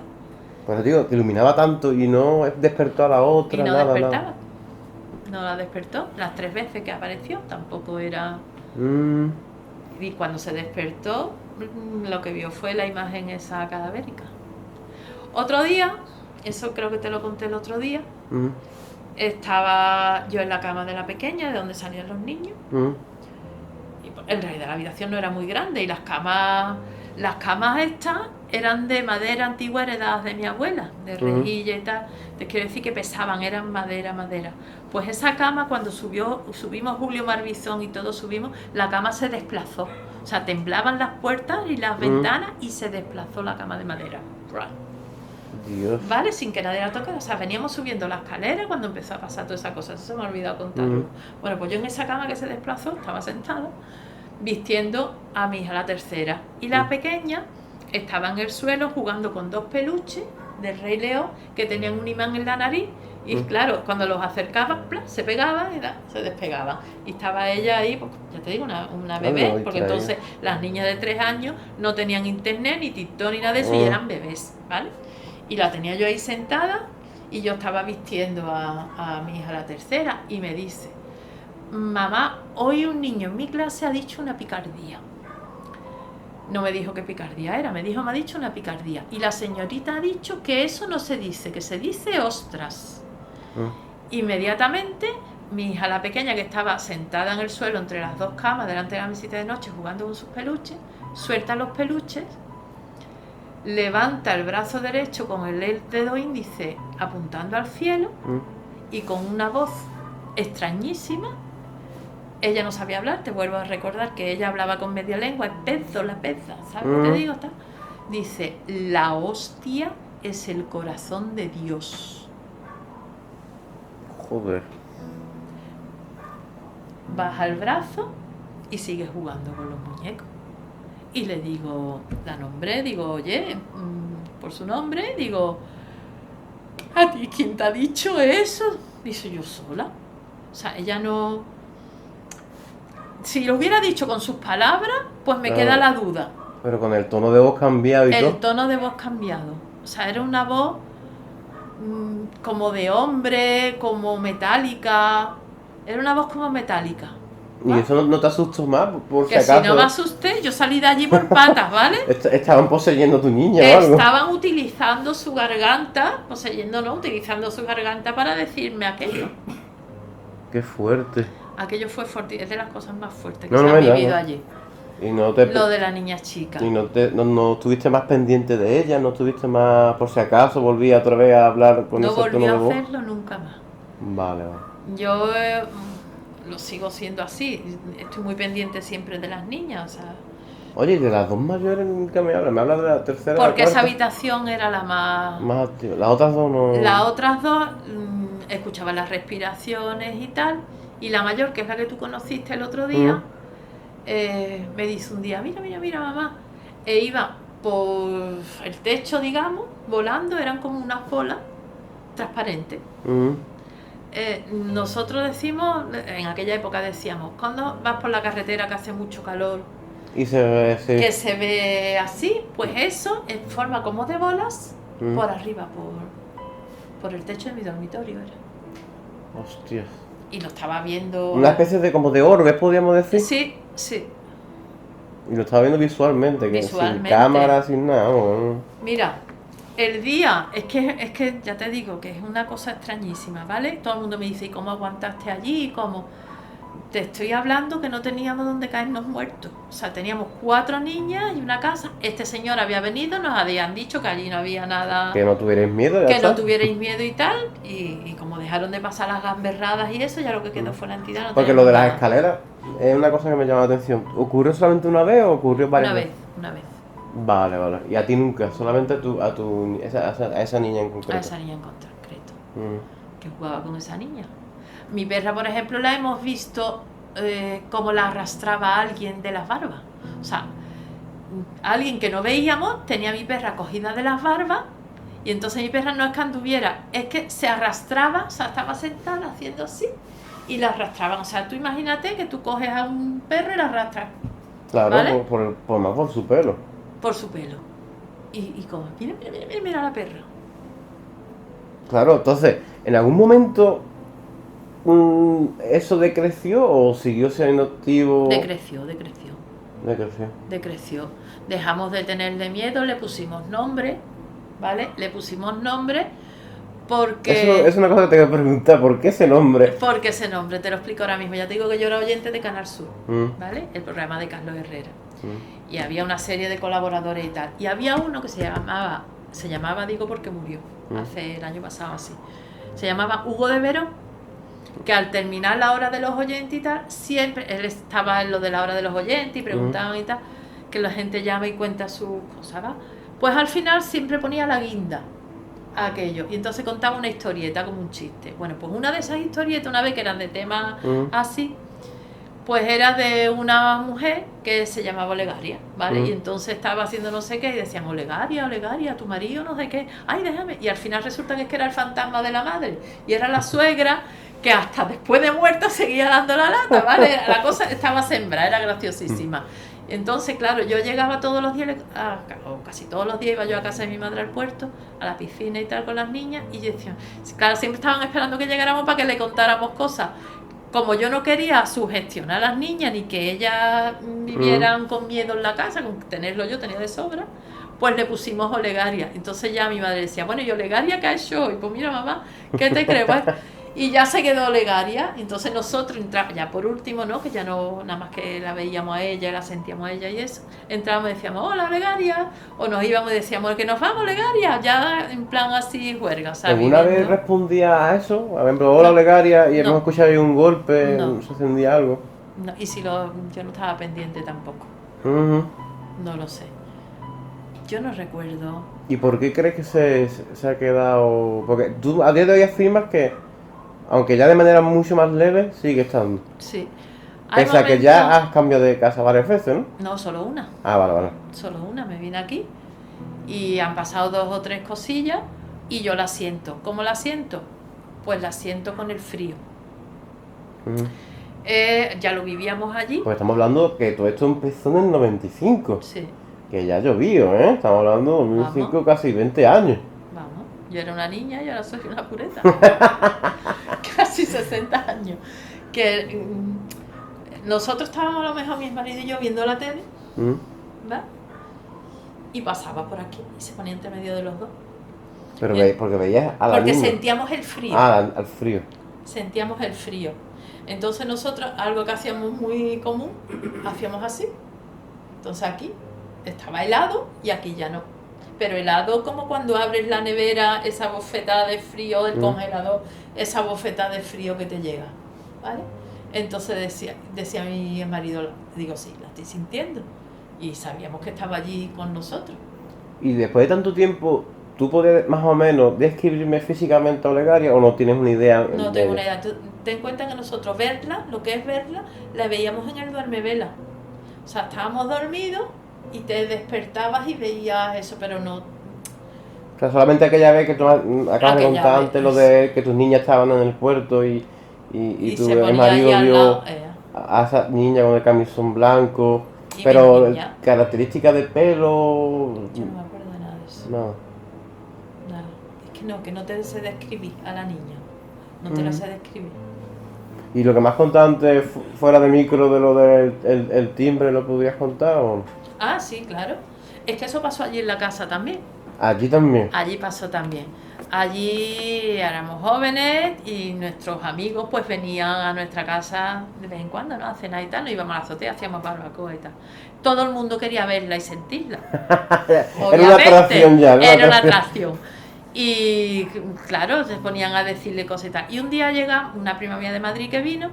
Pues digo, que iluminaba tanto y no despertó a la otra, Y no nada, despertaba. nada. No la despertó. Las 3 veces que apareció tampoco era... Y cuando se despertó, lo que vio fue la imagen esa cadavérica. Otro día, eso creo que te lo conté el otro día, estaba yo en la cama de la pequeña, de donde salían los niños. Y en realidad la habitación no era muy grande y las camas estas eran de madera antigua heredadas de mi abuela, de rejilla y tal. Te quiero decir que pesaban, eran madera. Pues esa cama, cuando subimos Julio Marbizón y todos subimos, la cama se desplazó. O sea, temblaban las puertas y las ventanas y se desplazó la cama de madera. Dios. ¿Vale? Sin que nadie la tocara. O sea, veníamos subiendo la escalera cuando empezó a pasar toda esa cosa. Eso se me ha olvidado contarlo. Bueno, pues yo en esa cama que se desplazó estaba sentada vistiendo a mi hija la tercera. Y la pequeña estaba en el suelo jugando con 2 peluches del Rey León que tenían un imán en la nariz. Y claro, cuando los acercaba, se pegaban y se despegaban. Y estaba ella ahí, pues, ya te digo, una bebé, porque entonces las niñas de 3 años no tenían internet, ni TikTok, ni nada de eso, y eran bebés, ¿vale? Y la tenía yo ahí sentada y yo estaba vistiendo a mi hija la tercera y me dice: mamá, hoy un niño en mi clase ha dicho una picardía. No me dijo qué picardía era, me ha dicho una picardía. Y la señorita ha dicho que eso no se dice, que se dice ostras. Inmediatamente, mi hija la pequeña, que estaba sentada en el suelo entre las 2 camas, delante de la mesita de noche, jugando con sus peluches, suelta los peluches, levanta el brazo derecho con el dedo índice apuntando al cielo y con una voz extrañísima. Ella no sabía hablar, te vuelvo a recordar que ella hablaba con media lengua, la peza, ¿sabes lo que te digo? Dice: la hostia es el corazón de Dios. Joder. Baja el brazo y sigue jugando con los muñecos. Y le digo, la nombré, digo, oye, por su nombre, digo, ¿a ti quién te ha dicho eso? Dice: yo sola. O sea, ella no... Si lo hubiera dicho con sus palabras, pues me queda la duda. Pero con el tono de voz cambiado y todo. El tono de voz cambiado. O sea, era una voz como de hombre, como metálica. Era una voz como metálica. ¿Y eso no te asustó más? Por Que si no me asusté, yo salí de allí por patas, ¿vale? Estaban poseyendo a tu niña o algo. Estaban utilizando su garganta, utilizando su garganta para decirme aquello. Qué fuerte. Aquello fue fuerte, es de las cosas más fuertes que se han vivido allí. Y no te... Lo de la niña chica. Y no estuviste más pendiente de ella, no estuviste más, por si acaso, volvía otra vez a hablar con ese tono de voz. No volví a hacerlo nunca más. Vale. Yo lo sigo siendo así, estoy muy pendiente siempre de las niñas, o sea... Oye, ¿y de las 2 mayores nunca me hablas de la tercera? Porque la esa habitación era la más activa. Las otras 2 no... Las otras 2 escuchaban las respiraciones y tal, y la mayor, que es la que tú conociste el otro día, me dice un día: mira mamá, e iba por el techo, digamos, volando, eran como unas bolas transparentes. Nosotros decimos, en aquella época decíamos, cuando vas por la carretera que hace mucho calor y se ve, sí, que se ve así, pues eso en forma como de bolas por arriba, por el techo de mi dormitorio era. Hostias. Y lo estaba viendo... Una especie de como de orbes, podríamos decir. Sí. Y lo estaba viendo visualmente, Visualmente. Sin cámara, sin nada. Mira, el día, es que ya te digo que es una cosa extrañísima, ¿vale? Todo el mundo me dice, ¿y cómo aguantaste allí? ¿Cómo? Te estoy hablando que no teníamos donde caernos muertos. O sea, teníamos 4 niñas y una casa. Este señor había venido, nos habían dicho que allí no había nada, Que no tuvierais miedo, ya que está. no tuvierais miedo y tal. Y como dejaron de pasar las gamberradas y eso, ya lo que quedó fue la entidad. No Porque lo de las teníamos nada. escaleras es una cosa que me llama la atención. ¿Ocurrió solamente una vez o ocurrió varias Una veces? vez, una vez. Vale, vale. Y a ti nunca, solamente a esa niña en A concreto. esa niña en concreto. Mm. Que jugaba con esa niña. Mi perra, por ejemplo, la hemos visto cómo la arrastraba a alguien de las barbas. O sea, alguien que no veíamos tenía a mi perra cogida de las barbas y entonces mi perra no es que anduviera, es que se arrastraba, o sea, estaba sentada haciendo así y la arrastraban. O sea, tú imagínate que tú coges a un perro y la arrastras Claro, ¿vale? por su pelo. por su pelo. Y como, mira, mira, mira, mira, mira a la perra. Claro, entonces, ¿en algún momento eso decreció o siguió siendo activo? Decreció. Decreció. Dejamos de tenerle miedo, le pusimos nombre, ¿vale? Le pusimos nombre porque... Eso es una cosa que te voy a preguntar, ¿por qué ese nombre? Porque ese nombre, te lo explico ahora mismo. Ya te digo que yo era oyente de Canal Sur, Mm, ¿vale? El programa de Carlos Herrera. mm, Y había una serie de colaboradores y tal. Y había uno que se llamaba, digo porque murió, hace el año pasado así. Se llamaba Hugo de Verón, que al terminar la hora de los oyentes y tal, siempre, él estaba en lo de la hora de los oyentes y preguntaban y tal, que la gente llama y cuenta sus cosas, ¿va? Pues al final siempre ponía la guinda a aquello y entonces contaba una historieta como un chiste. Bueno, pues una de esas historietas, una vez que eran de temas así, pues era de una mujer que se llamaba Olegaria, ¿vale? Y entonces estaba haciendo no sé qué y decían, Olegaria, Olegaria, tu marido, no sé qué, ay, déjame. Y al final resulta que es que era el fantasma de la madre y era la suegra que hasta después de muerta seguía dando la lata, ¿vale? La cosa estaba sembrada, era graciosísima. Entonces, claro, yo llegaba todos los días, o casi todos los días iba yo a casa de mi madre al puerto, a la piscina y tal con las niñas, y yo decía, claro, siempre estaban esperando que llegáramos para que le contáramos cosas. Como yo no quería sugestionar a las niñas ni que ellas vivieran con miedo en la casa, con tenerlo yo tenía de sobra, pues le pusimos Olegaria. Entonces ya mi madre decía, bueno, ¿y Olegaria qué ha hecho hoy? Pues mira, mamá, ¿qué te crees? Pues, y ya se quedó Olegaria. Entonces nosotros entramos, ya por último, ¿no? Que ya no, nada más que la veíamos a ella, la sentíamos a ella y eso. Entrábamos y decíamos, hola Olegaria. O nos íbamos y decíamos, que nos vamos Olegaria. Ya en plan así, juerga, ¿sabes? ¿Alguna vez respondía a eso? Por ejemplo, hola Olegaria, y hemos escuchado ahí un golpe, se encendía algo. No, y si yo no estaba pendiente tampoco. No lo sé. Yo no recuerdo. ¿Y por qué crees que se ha quedado? Porque tú a día de hoy afirmas que, aunque ya de manera mucho más leve, sigue estando. Sí. Pese a que ya has cambiado de casa varias veces, ¿no? No, solo una. Ah, vale. Solo una. Me vine aquí y han pasado 2 o 3 cosillas y yo la siento. ¿Cómo la siento? Pues la siento con el frío. Ya lo vivíamos allí. Pues estamos hablando que todo esto empezó en el 95. Sí. Que ya ha llovido, ¿eh? Estamos hablando de 2005, vamos. Casi 20 años. Vamos, yo era una niña y ahora soy una pureta. Casi 60 años. Que nosotros estábamos a lo mejor, mi marido y yo, viendo la tele, ¿verdad? Y pasaba por aquí y se ponía entre medio de los dos. Pero porque veías a la Porque niña. Sentíamos el frío. Al frío. Sentíamos el frío. Entonces nosotros, algo que hacíamos muy común, hacíamos así. Entonces aquí estaba helado y aquí ya no. Pero helado como cuando abres la nevera, esa bofetada de frío del congelador, esa bofetada de frío que te llega, ¿vale? Entonces decía mi marido, digo, sí, la estoy sintiendo. Y sabíamos que estaba allí con nosotros. Y después de tanto tiempo, ¿tú podrías más o menos describirme físicamente a Olegaria o no tienes una idea? No tengo una idea. Ten en cuenta que nosotros verla, lo que es verla, la veíamos en el duermevela. O sea, estábamos dormidos y te despertabas y veías eso, pero no. O sea, solamente aquella vez que tú acabas de contar antes lo de que tus niñas estaban en el puerto y tu marido vio a esa niña con el camisón blanco, pero características de pelo. Yo no me acuerdo de nada de eso. No. Nada. Es que no te sé describir a la niña. No te la sé describir. ¿Y lo que más contaste antes, fuera de micro, de lo del el timbre, lo podrías contar o? Ah, sí, claro. Es que eso pasó allí en la casa también. Allí también. Allí pasó también. Allí éramos jóvenes y nuestros amigos pues venían a nuestra casa de vez en cuando, ¿no? A cenar y tal, nos íbamos a la azotea, hacíamos barbacoa y tal. Todo el mundo quería verla y sentirla. Era una atracción ya. Era una atracción. Y claro, se ponían a decirle cosas y tal. Y un día llega una prima mía de Madrid que vino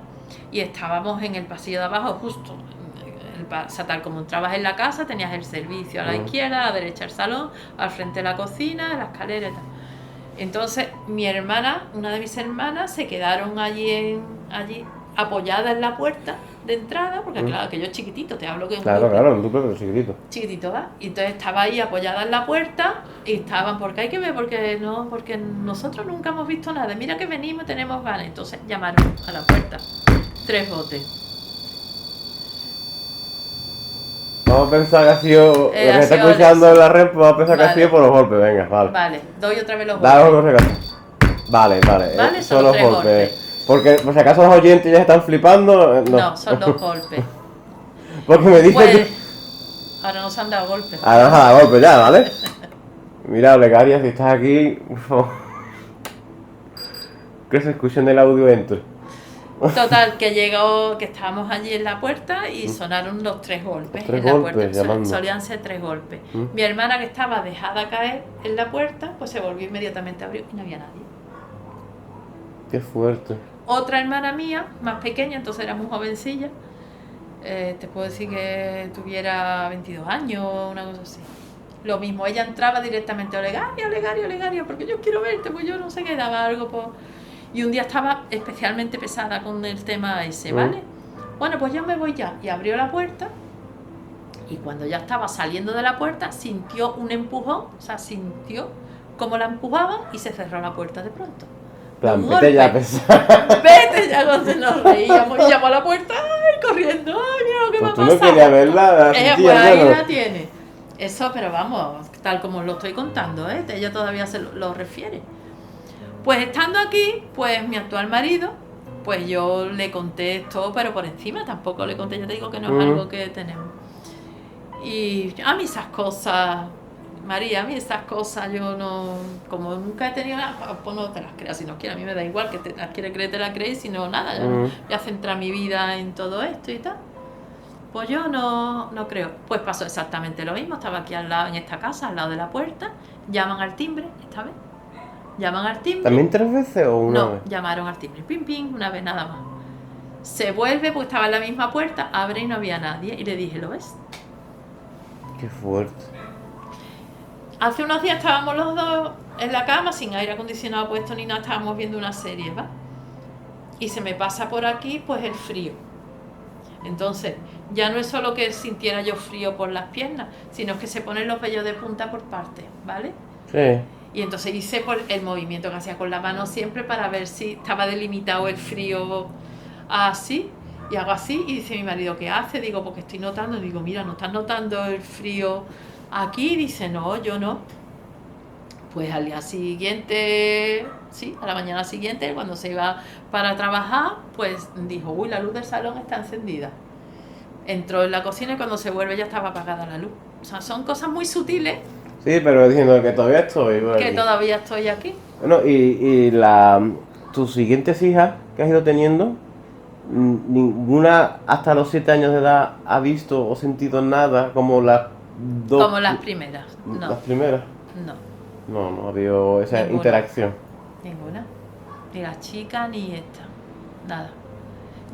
y estábamos en el pasillo de abajo justo. O sea, tal como entrabas en la casa, tenías el servicio a la izquierda, a la derecha el salón, al frente la cocina, la escalera y tal. Entonces, mi hermana, una de mis hermanas, se quedaron allí apoyadas en la puerta de entrada, porque claro, aquello es chiquitito, te hablo que un Claro, claro, un duple, pero chiquitito. Chiquitito, ¿va? Y entonces estaba ahí apoyada en la puerta y estaban, porque hay que ver, porque nosotros nunca hemos visto nada. Mira que venimos, tenemos ganas. Entonces llamaron a la puerta. 3 botes. Vamos a pensar que ha sido. Lo que está escuchando en la red, pues vamos a pensar que ha sido por los golpes, venga, vale. Vale, doy otra vez los golpes. golpes. Vale, Vale, son los golpes. Porque, por si acaso los oyentes ya están flipando. No, son 2 golpes. Porque me dicen Pues, que. ahora nos han dado golpes. Ahora nos han dado golpes ya, ¿vale? Mira, Olegaria, si estás aquí, por favor. Que se escuchen el audio enter. Total, que llegó, que estábamos allí en la puerta y sonaron los 3 golpes. 3 en la golpes, puerta. llamando. Solían ser 3 golpes. Mi hermana, que estaba dejada caer en la puerta, pues se volvió inmediatamente a abrir y no había nadie. Qué fuerte. Otra hermana mía, más pequeña, entonces era muy jovencilla, te puedo decir que tuviera 22 años o una cosa así. Lo mismo, ella entraba directamente a Olegaria, porque yo quiero verte, pues yo no sé qué, daba algo por... Y un día estaba especialmente pesada con el tema ese, ¿vale? Bueno, pues yo me voy ya. Y abrió la puerta y cuando ya estaba saliendo de la puerta sintió un empujón, o sea, sintió como la empujaban y se cerró la puerta de pronto. Plan, vete ya, pesada. Vete ya, cuando nos reíamos y llamó a la puerta, ¡ay, corriendo! ¡Ay, mira lo que me ha Pues tú pasado! no querías verla, Pues ahí la tiene. Eso, pero vamos, tal como os lo estoy contando, ella todavía se lo refiere. Pues estando aquí, pues mi actual marido, pues yo le conté esto, pero por encima tampoco le conté, ya te digo que no es algo que tenemos. Y a mí esas cosas, María, a mí esas cosas yo no, como nunca he tenido nada, pues no te las creas si no quieres, a mí me da igual que te las quieres creer, te las crees, si no, nada, yo voy a centrar mi vida en todo esto y tal. Pues yo no creo. Pues pasó exactamente lo mismo, estaba aquí al lado, en esta casa, al lado de la puerta, llaman al timbre, esta vez. Llaman al timbre. ¿También 3 veces o una vez? No, llamaron al timbre. Pim, pim, una vez nada más. Se vuelve, pues estaba en la misma puerta, abre y no había nadie. Y le dije, ¿lo ves? Qué fuerte. Hace unos días estábamos los dos en la cama, sin aire acondicionado puesto ni nada, estábamos viendo una serie, ¿va? Y se me pasa por aquí, pues el frío. Entonces, ya no es solo que sintiera yo frío por las piernas, sino que se ponen los vellos de punta por partes, ¿vale? Sí. Y entonces hice por el movimiento que hacía con la mano siempre para ver si estaba delimitado el frío así. Y hago así y dice mi marido, ¿qué hace? Digo, porque estoy notando. Digo, mira, ¿no estás notando el frío aquí? Dice, no, yo no. Pues al día siguiente, sí, a la mañana siguiente, cuando se iba para trabajar, pues dijo, uy, la luz del salón está encendida. Entró en la cocina y cuando se vuelve ya estaba apagada la luz. O sea, son cosas muy sutiles. Sí, pero diciendo que todavía estoy. Que todavía estoy aquí. Bueno, tus siguientes hijas que has ido teniendo, ninguna hasta los 7 años de edad ha visto o sentido nada como las dos. Como las primeras, no. Las primeras. No ha habido esa Ninguna. interacción. Ninguna. Ni la chica ni esta. Nada.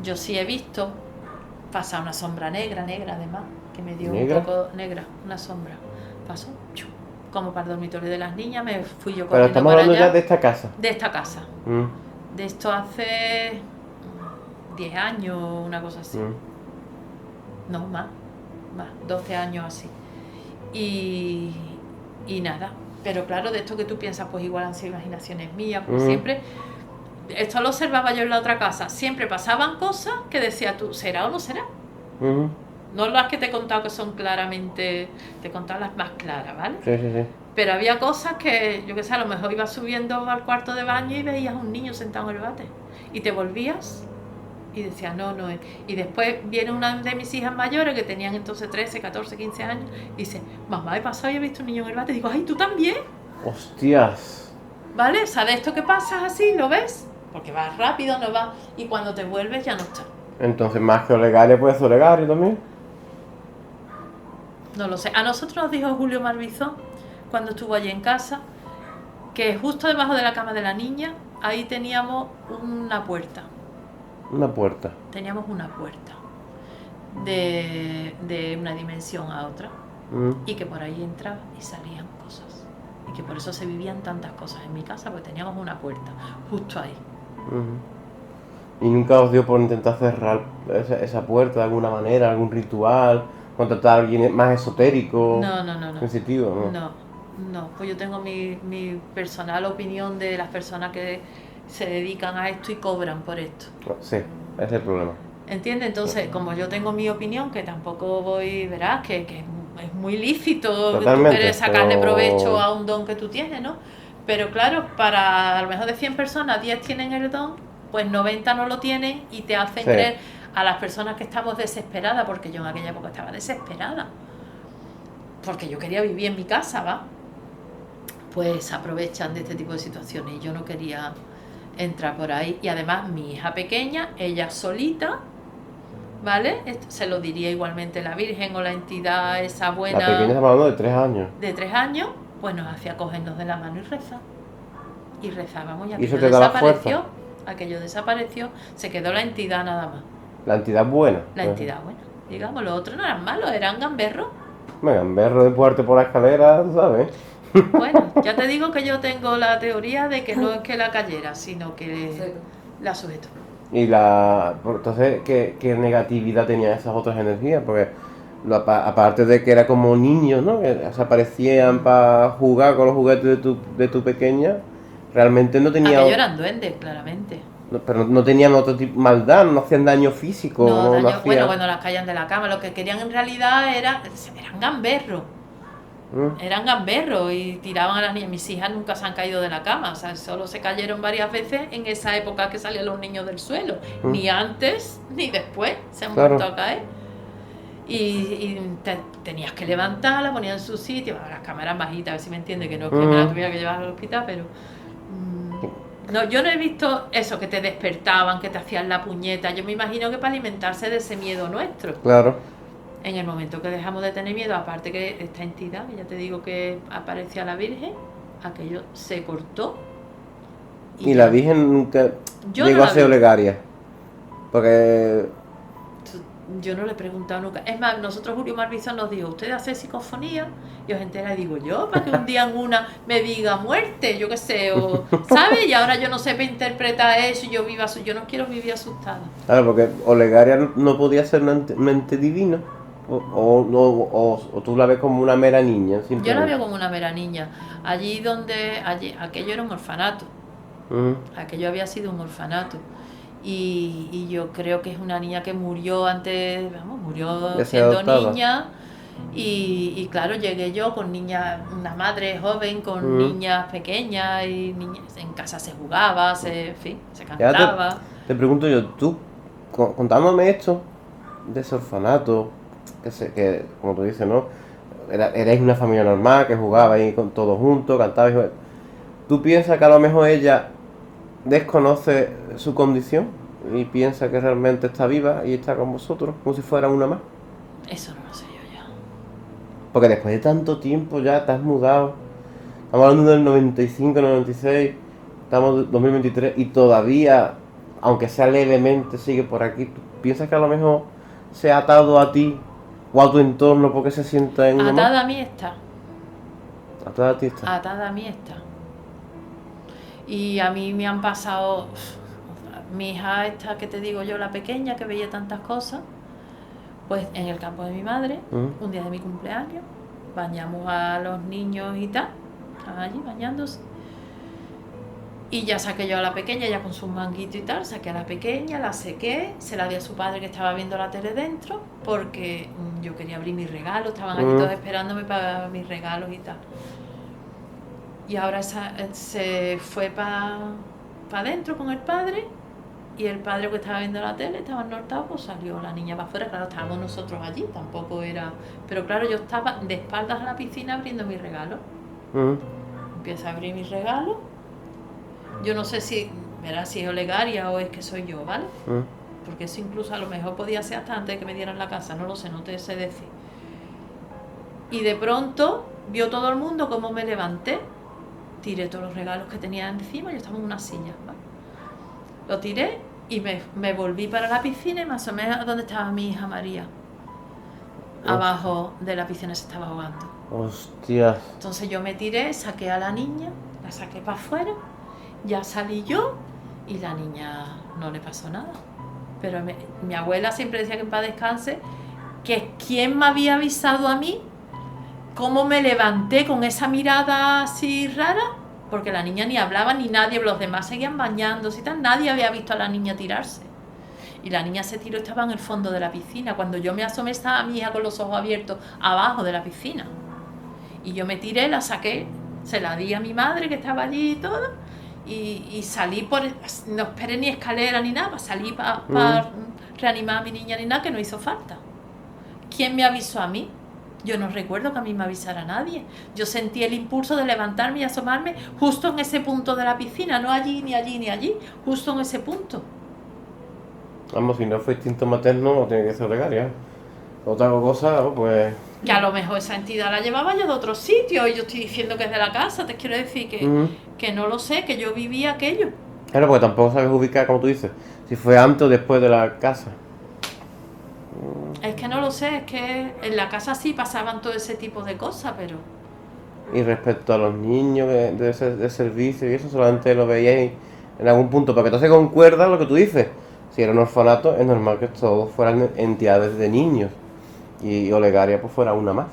Yo sí he visto pasar una sombra negra además, que me dio ¿Negra? un poco negra, una sombra. Pasó, como para el dormitorio de las niñas, me fui yo Pero corriendo estamos para hablando allá. ya de esta casa. De esta casa. De esto hace 10 años, una cosa así. No, más, 12 años así. Y nada. Pero claro, de esto que tú piensas, pues igual han sido imaginaciones mías, pues siempre... Esto lo observaba yo en la otra casa. Siempre pasaban cosas que decías tú, ¿será o no será? No las que te he contado que son claramente... Te he contado las más claras, ¿vale? Sí. Pero había cosas que, yo qué sé, a lo mejor ibas subiendo al cuarto de baño y veías a un niño sentado en el váter. Y te volvías Y decía, no, no es. Y después viene una de mis hijas mayores, que tenían entonces 13, 14, 15 años, y dice, mamá, he pasado y he visto un niño en el váter. Digo, ay, ¿tú también? Hostias. ¿Vale? ¿Sabes esto que pasa así? ¿Lo ves? Porque vas rápido, no vas. Y cuando te vuelves ya no está. Entonces, más que Olegario, puede ser Olegario también. No lo sé. A nosotros nos dijo Julio Marbizón, cuando estuvo allí en casa, que justo debajo de la cama de la niña, ahí teníamos una puerta. Una puerta. Teníamos una puerta de una dimensión a otra. Y que por ahí entraban y salían cosas. Y que por eso se vivían tantas cosas en mi casa, porque teníamos una puerta justo ahí. ¿Y nunca os dio por intentar cerrar esa puerta de alguna manera, algún ritual, contratar a alguien más esotérico, No. sensitivo? No. Pues yo tengo mi personal opinión de las personas que se dedican a esto y cobran por esto. Sí, ese es el problema. ¿Entiendes? Entonces, como yo tengo mi opinión, que tampoco verás que es muy lícito que tú quieres sacarle provecho a un don que tú tienes, ¿no? Pero claro, para a lo mejor de 100 personas, 10 tienen el don, pues 90 no lo tienen y te hacen creer a las personas que estamos desesperadas, porque yo en aquella época estaba desesperada, porque yo quería vivir en mi casa, ¿va? Pues aprovechan de este tipo de situaciones y yo no quería entrar por ahí. Y además mi hija pequeña, ella solita, ¿vale? Esto se lo diría igualmente la Virgen o la entidad esa buena. La pequeña estamos hablando de 3 años. De 3 años, pues nos hacía cogernos de la mano y rezar. Y rezábamos y ¿Y eso aquello te daba desapareció. fuerza? Aquello desapareció, se quedó la entidad nada más. La entidad buena. La entidad buena. Digamos, los otros no eran malos, eran gamberros. Venga, en vez de empujarte por la escalera, ¿sabes? Bueno, ya te digo que yo tengo la teoría de que no es que la cayera, sino que la sujetó. Y entonces, ¿qué negatividad tenían esas otras energías? Porque aparte de que era como niños, ¿no? Que se aparecían para jugar con los juguetes de tu pequeña, realmente no tenían... Aquello eran duendes, claramente. Pero no tenían otro tipo de maldad, no hacían daño físico. Bueno, cuando las caían de la cama, lo que querían en realidad eran gamberros. Eran gamberros y tiraban a las niñas. Mis hijas nunca se han caído de la cama, o sea, solo se cayeron varias veces en esa época que salían los niños del suelo. Ni antes ni después se han vuelto a caer. Y tenías que levantarla, ponían en su sitio. Las cámaras bajitas, a ver si me entiende, que no es que me la tuviera que llevar al hospital, pero no, yo no he visto eso, que te despertaban, que te hacían la puñeta. Yo me imagino que para alimentarse de ese miedo nuestro. Claro. En el momento que dejamos de tener miedo, aparte que esta entidad, ya te digo que aparecía la Virgen, aquello se cortó. Y la Virgen nunca llegó a ser Olegaria. Porque... Yo no le he preguntado nunca. Es más, nosotros Julio Marbizón nos dijo, ¿usted hace psicofonía? Y os entera y digo, yo, para que un día en una me diga muerte, yo qué sé, o ¿sabes? Y ahora yo no sé interpretar eso y yo no quiero vivir asustada. Claro, porque Olegaria no podía ser un ente divino. O tú la ves como una mera niña. Yo la veo como una mera niña. Allí, aquello era un orfanato. Aquello había sido un orfanato. Y yo creo que es una niña que murió antes, murió siendo niña. Y claro, llegué yo con niñas, una madre joven con niñas pequeñas y niñas, en casa se jugaba, en fin, se cantaba. Te pregunto yo, tú, contándome esto de ese orfanato, que como tú dices, ¿no? Erais una familia normal, que jugaba ahí con todos juntos, cantaba y jugaba. ¿Tú piensas que a lo mejor ella desconoce su condición y piensa que realmente está viva y está con vosotros, como si fuera una más? Eso no lo sé yo ya. Porque después de tanto tiempo ya te has mudado. Estamos hablando del 95, 96, estamos en 2023 y todavía, aunque sea levemente, sigue por aquí. ¿Tú piensas que a lo mejor se ha atado a ti o a tu entorno porque se sienta en una atada a mí está. Atada a ti está. Atada a mí está. Y a mí me han pasado, mi hija esta que te digo yo, la pequeña, que veía tantas cosas, pues en el campo de mi madre, un día de mi cumpleaños, bañamos a los niños y tal, estaban allí bañándose, y ya saqué yo a la pequeña, ya con sus manguitos y tal, saqué a la pequeña, la sequé, se la di a su padre que estaba viendo la tele dentro, porque yo quería abrir mis regalos, estaban allí todos esperándome para mis regalos y tal. Y ahora se fue para adentro con el padre y el padre que estaba viendo la tele estaba ennortado, pues salió la niña para afuera. Claro, estábamos nosotros allí, tampoco era... Pero claro, yo estaba de espaldas a la piscina abriendo mis regalos. Empiezo a abrir mis regalos. Yo no sé si, verás, si es Olegaria o es que soy yo, ¿vale? Porque eso incluso a lo mejor podía ser hasta antes de que me dieran la casa, no lo sé, no te sé decir. Y de pronto vio todo el mundo cómo me levanté, tiré todos los regalos que tenía encima, yo estaba en una silla, ¿vale? Lo tiré y me volví para la piscina y me asomé a donde estaba mi hija María. Abajo de la piscina se estaba ahogando. Hostias. Entonces yo me tiré, saqué a la niña, la saqué para afuera, ya salí yo y la niña no le pasó nada. Pero mi abuela siempre decía que en paz descanse, que quién me había avisado a mí, cómo me levanté con esa mirada así rara, porque la niña ni hablaba ni nadie, los demás seguían bañándose y tal, nadie había visto a la niña tirarse. Y la niña se tiró, estaba en el fondo de la piscina. Cuando yo me asomé estaba mi hija con los ojos abiertos abajo de la piscina. Y yo me tiré, la saqué, se la di a mi madre que estaba allí y todo, y salí no esperé ni escalera ni nada, salí para reanimar a mi niña ni nada, que no hizo falta. ¿Quién me avisó a mí? Yo no recuerdo que a mí me avisara nadie. Yo sentí el impulso de levantarme y asomarme justo en ese punto de la piscina, no allí, ni allí, ni allí, justo en ese punto. Vamos, si no fue instinto materno, no tiene que ser Olegaria. Otra cosa, pues... Que a lo mejor esa entidad la llevaba yo de otro sitio y yo estoy diciendo que es de la casa, te quiero decir que no lo sé, que yo vivía aquello. Claro, porque tampoco sabes ubicar, como tú dices, si fue antes o después de la casa. Es que no lo sé, es que en la casa sí pasaban todo ese tipo de cosas, pero... Y respecto a los niños de servicio y eso, solamente lo veíais en algún punto, para que todo se concuerda lo que tú dices. Si era un orfanato, es normal que todos fueran entidades de niños. Y Olegaria pues fuera una más.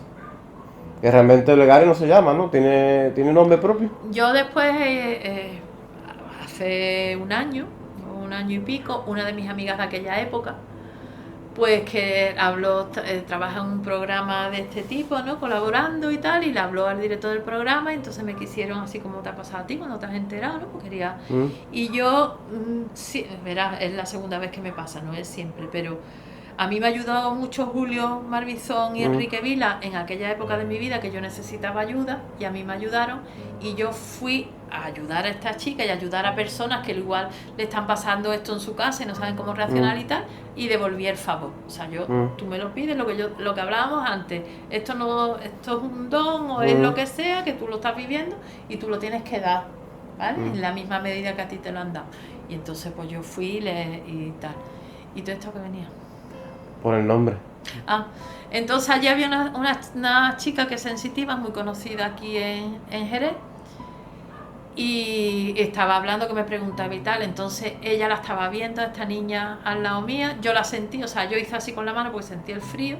Que realmente Olegaria no se llama, ¿no? Tiene nombre propio. Yo después, hace un año y pico, una de mis amigas de aquella época, pues que trabaja en un programa de este tipo, ¿no? Colaborando y tal, y le habló al director del programa, y entonces me quisieron, así como te ha pasado a ti cuando te has enterado, ¿no? Pues quería... Y yo, sí, verás, es la segunda vez que me pasa, no es siempre, pero a mí me ha ayudado mucho Julio Marbizón y Enrique Vila en aquella época de mi vida que yo necesitaba ayuda, y a mí me ayudaron, y yo fui a ayudar a esta chica y ayudar a personas que igual le están pasando esto en su casa y no saben cómo reaccionar y tal, y devolví el favor. O sea, tú me lo pides, lo que hablábamos antes, esto es un don o es lo que sea, que tú lo estás viviendo y tú lo tienes que dar, ¿vale? En la misma medida que a ti te lo han dado. Y entonces pues yo fui y tal. ¿Y todo esto que venía? Por el nombre. Entonces allí había una chica que es sensitiva, muy conocida aquí en Jerez, y estaba hablando, que me preguntaba y tal. Entonces ella la estaba viendo, esta niña al lado mía, yo la sentí, o sea, yo hice así con la mano porque sentí el frío.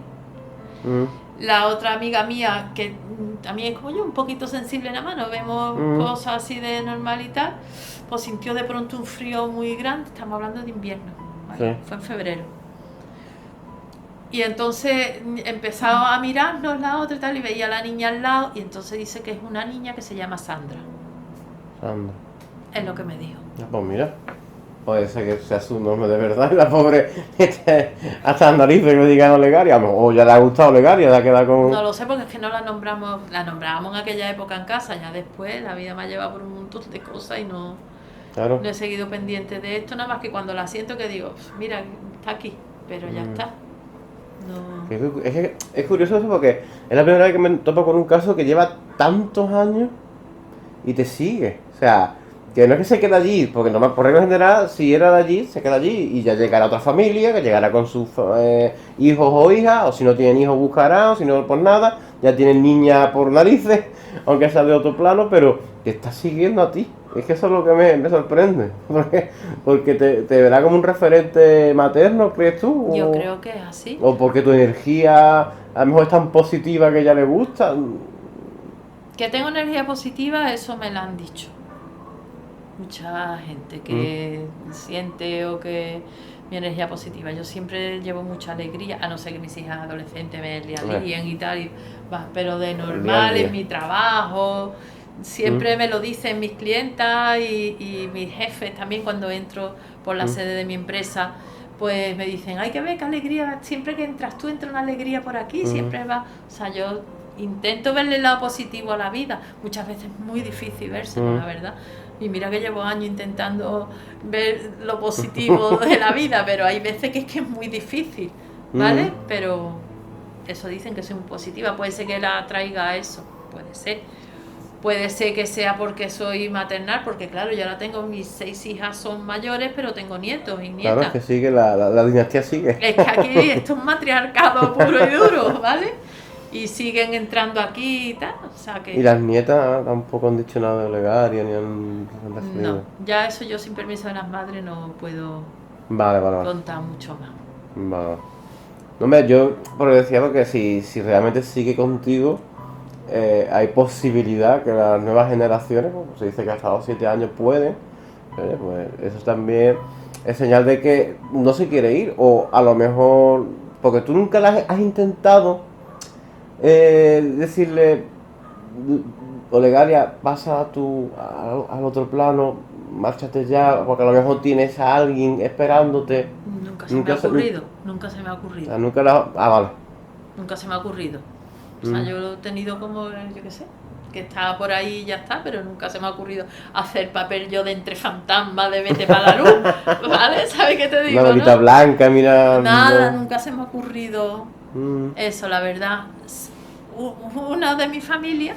La otra amiga mía, que también es como yo, un poquito sensible en la mano, vemos cosas así de normal y tal, pues sintió de pronto un frío muy grande. Estamos hablando de invierno, ¿vale? Sí. Fue en febrero. Y entonces empezaba a mirarnos la otra y tal, y veía a la niña al lado, y entonces dice que es una niña que se llama Sandra. Sandra. Es lo que me dijo. Pues mira, puede ser que sea su nombre de verdad, la pobre hasta las narices que me digan Olegaria, o ya le ha gustado Olegaria, ya queda con... No lo sé, porque es que no la nombrábamos en aquella época en casa, ya después la vida me ha llevado por un montón de cosas y no he seguido pendiente de esto, nada más que cuando la siento que digo, mira, está aquí, pero ya está. No. Es curioso eso, porque es la primera vez que me topo con un caso que lleva tantos años y te sigue. O sea, que no es que se quede allí, porque no, por regla general, si era de allí, se queda allí y ya llegará otra familia, que llegará con sus hijos o hijas, o si no tienen hijos buscarán, o si no por nada, ya tienen niña por narices, aunque sea de otro plano, pero te está siguiendo a ti. Es que eso es lo que me sorprende, porque te verá como un referente materno, ¿crees tú? Yo creo que es así. O porque tu energía a lo mejor es tan positiva que a ella le gusta. Que tengo energía positiva, eso me lo han dicho mucha gente que siente o que mi energía positiva. Yo siempre llevo mucha alegría, a no ser que mis hijas adolescentes me líen y tal, pero de normal en mi trabajo. Siempre me lo dicen mis clientas y mis jefes también cuando entro por la sede de mi empresa, pues me dicen, hay que ver qué alegría, siempre que entras tú entra una alegría por aquí, siempre va, o sea, yo intento verle el lado positivo a la vida, muchas veces es muy difícil vérselo, la verdad, y mira que llevo años intentando ver lo positivo de la vida, pero hay veces que es muy difícil, ¿vale? Pero eso dicen que soy muy positiva, puede ser que la traiga a eso, puede ser que sea porque soy maternal, porque claro, yo ahora tengo mis 6 hijas, son mayores, pero tengo nietos y nietas. Claro, es que sigue, la dinastía sigue. Es que aquí esto es un matriarcado puro y duro, ¿vale? Y siguen entrando aquí y tal, o sea que... ¿Y las nietas tampoco han dicho nada de Olegaria ni han referido? No, ya eso yo sin permiso de las madres no puedo Vale. contar mucho más. Vale. No, hombre, yo porque decía que si realmente sigue contigo, hay posibilidad que las nuevas generaciones, pues, se dice que hasta los 7 años pueden, pues eso también es señal de que no se quiere ir, o a lo mejor, porque tú nunca has intentado decirle, Olegaria, pasa tú al otro plano, márchate ya, porque a lo mejor tienes a alguien esperándote. Nunca se me ha ocurrido, nunca se me ha ocurrido. Vale. Nunca se me ha ocurrido. O sea, yo lo he tenido como, yo qué sé, que estaba por ahí y ya está, pero nunca se me ha ocurrido hacer papel yo de entre fantasma, de vete para la luz, ¿vale? ¿Sabes qué te digo? Una velita blanca, mira. Nada, nunca se me ha ocurrido eso, la verdad. Una de mi familia,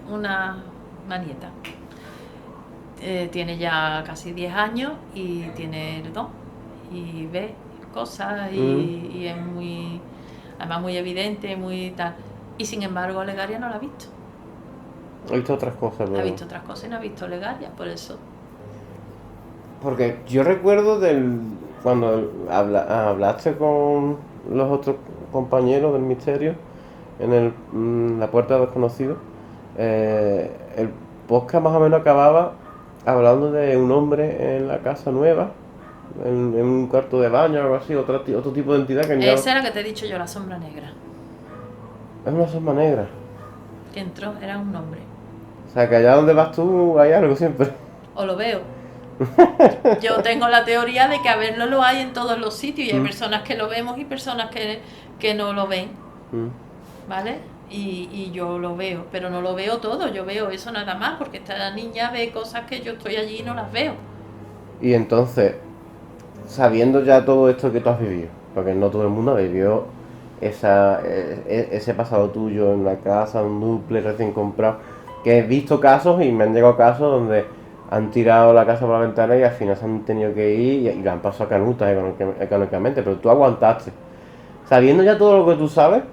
una nieta, tiene ya casi 10 años y tiene 2 y ve cosas y es muy, además muy evidente, muy tal. Y sin embargo Olegaria no la ha visto. Ha visto otras cosas, Ha visto otras cosas y no ha visto Olegaria, por eso. Porque yo recuerdo cuando hablaste con los otros compañeros del misterio en la puerta desconocido, el podcast más o menos acababa hablando de un hombre en la casa nueva, en un cuarto de baño o algo así, otro tipo de entidad que Esa era que te he dicho yo, la sombra negra. Es una sombra negra. Que entró, era un hombre. O sea, que allá donde vas tú hay algo siempre. O lo veo. Yo tengo la teoría de que a verlo lo hay en todos los sitios y hay personas que lo vemos y personas que no lo ven, ¿vale? Y yo lo veo, pero no lo veo todo, yo veo eso nada más, porque esta niña ve cosas que yo estoy allí y no las veo. Y entonces, sabiendo ya todo esto que tú has vivido, porque no todo el mundo ha vivido ese pasado tuyo en la casa, un dúplex recién comprado, que he visto casos y me han llegado casos donde han tirado la casa por la ventana y al final se han tenido que ir y le han pasado canutas económicamente, pero tú aguantaste. Sabiendo ya todo lo que tú sabes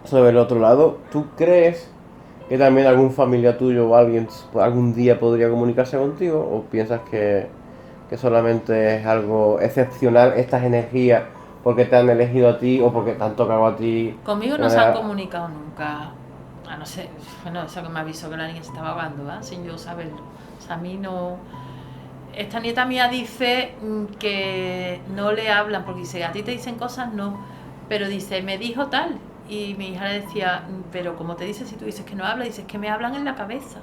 sobre el otro lado, ¿tú crees que también algún familiar tuyo o alguien algún día podría comunicarse contigo? ¿O piensas que solamente es algo excepcional estas energías porque te han elegido a ti o porque te han tocado a ti? Conmigo no se han comunicado nunca, a no ser, bueno, eso que me avisó que la niña se estaba ahogando, ¿verdad? Sin yo saberlo. O sea, a mí no... Esta nieta mía dice que no le hablan, porque dice, a ti te dicen cosas, no, pero dice, me dijo tal. Y mi hija le decía, pero como te dice, si tú dices que no habla, dices que me hablan en la cabeza.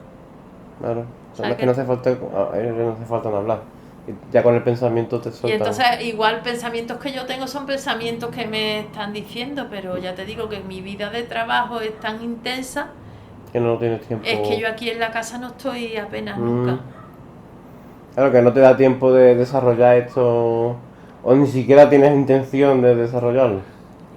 Claro, o sea, es que no hace falta hablar. Ya con el pensamiento te sueltan. Y entonces igual pensamientos que yo tengo son pensamientos que me están diciendo, pero ya te digo que mi vida de trabajo es tan intensa que no tienes tiempo. Es que yo aquí en la casa no estoy apenas nunca. Claro, que no te da tiempo de desarrollar esto, o ni siquiera tienes intención de desarrollarlo.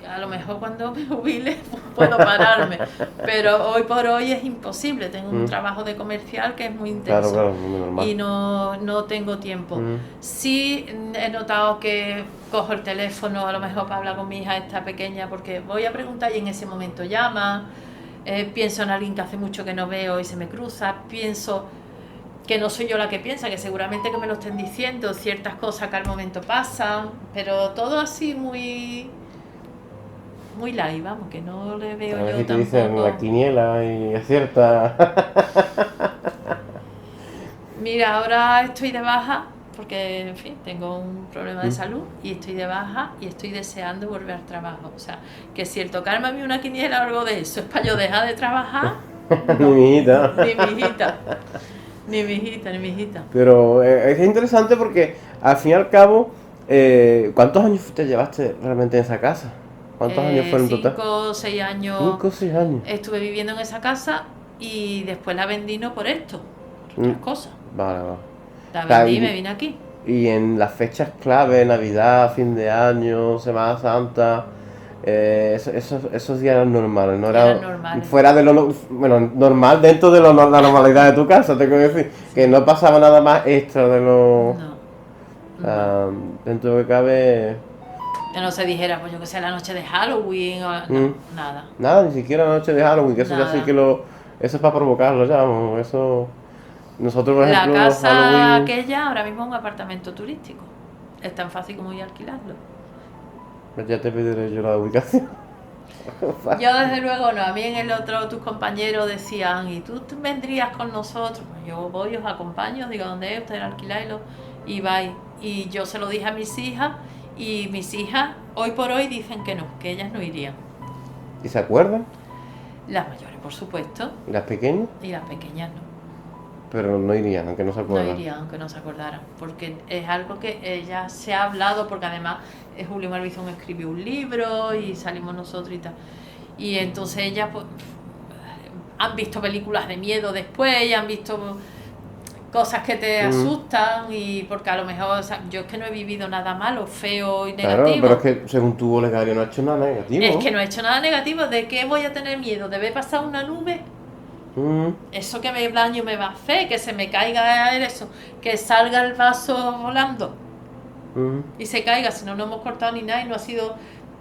A lo mejor cuando me jubile puedo pararme, pero hoy por hoy es imposible. Tengo un trabajo de comercial que es muy intenso, claro, muy normal. Y no tengo tiempo. Sí he notado que cojo el teléfono a lo mejor para hablar con mi hija esta pequeña, porque voy a preguntar y en ese momento llama. Pienso en alguien que hace mucho que no veo y se me cruza. Pienso que no soy yo la que piensa, que seguramente que me lo estén diciendo, ciertas cosas que al momento pasan, pero todo así muy light, vamos, que no le veo yo tampoco. Te dicen la quiniela y es cierta. Mira, ahora estoy de baja porque, en fin, tengo un problema de salud y estoy de baja y estoy deseando volver al trabajo. O sea, que si el tocarme a mí una quiniela o algo de eso es para yo dejar de trabajar, No, ni mi hijita. Ni mi hijita. Ni mi hijita, ni mi hijita. Pero es interesante porque al fin y al cabo, ¿cuántos años te llevaste realmente en esa casa? ¿Cuántos años fueron en total? 5 o 6 años 5 o 6 años. estuve viviendo en esa casa y después la vendí no por esto, por Mm. otras cosas. Vale, vale. La O sea, vendí y me vine aquí. Y en las fechas clave, Navidad, fin de año, Semana Santa, esos días eran normales, no Eran era normales. fuera de bueno, normal dentro de la normalidad de tu casa, tengo que decir, que no pasaba nada más extra de lo No. dentro de lo que cabe, Que no se dijera, pues yo que sé, la noche de Halloween o Mm. nada. nada, ni siquiera la noche de Halloween, que eso ya Nada. sí que eso es para provocarlo ya, vamos, eso, nosotros por La ejemplo, casa Halloween, aquella ahora mismo es un apartamento turístico. Es tan fácil como ir a alquilarlo. pues ya te pediré yo la ubicación. Yo desde luego no, a mí en el otro tus compañeros decían, ¿y tú vendrías con nosotros? Pues yo voy, os acompaño, digo, ¿dónde es? Ustedes alquiláislo y vais. Y yo se lo dije a mis hijas y mis hijas hoy por hoy dicen que no, que ellas no irían. ¿Y se acuerdan? Las mayores, por supuesto, ¿Y las pequeñas? y las pequeñas no. Pero no irían, aunque no se No acuerdan. irían, aunque no se acordaran, porque es algo que ella se ha hablado, porque además Julio Marbizón escribió un libro y salimos nosotros y tal. Y entonces ellas pues, han visto películas de miedo después y han visto cosas que te asustan y porque a lo mejor, o sea, yo es que no he vivido nada malo, feo y Claro, negativo. pero es que según tu bolegario no ha hecho nada negativo. Es que no he hecho nada negativo. ¿De qué voy a tener miedo? ¿De ver pasar una nube? Mm, Eso que me daño me va a hacer, que se me caiga eso, que salga el vaso volando mm. y se caiga, si no, no hemos cortado ni nada y no ha sido...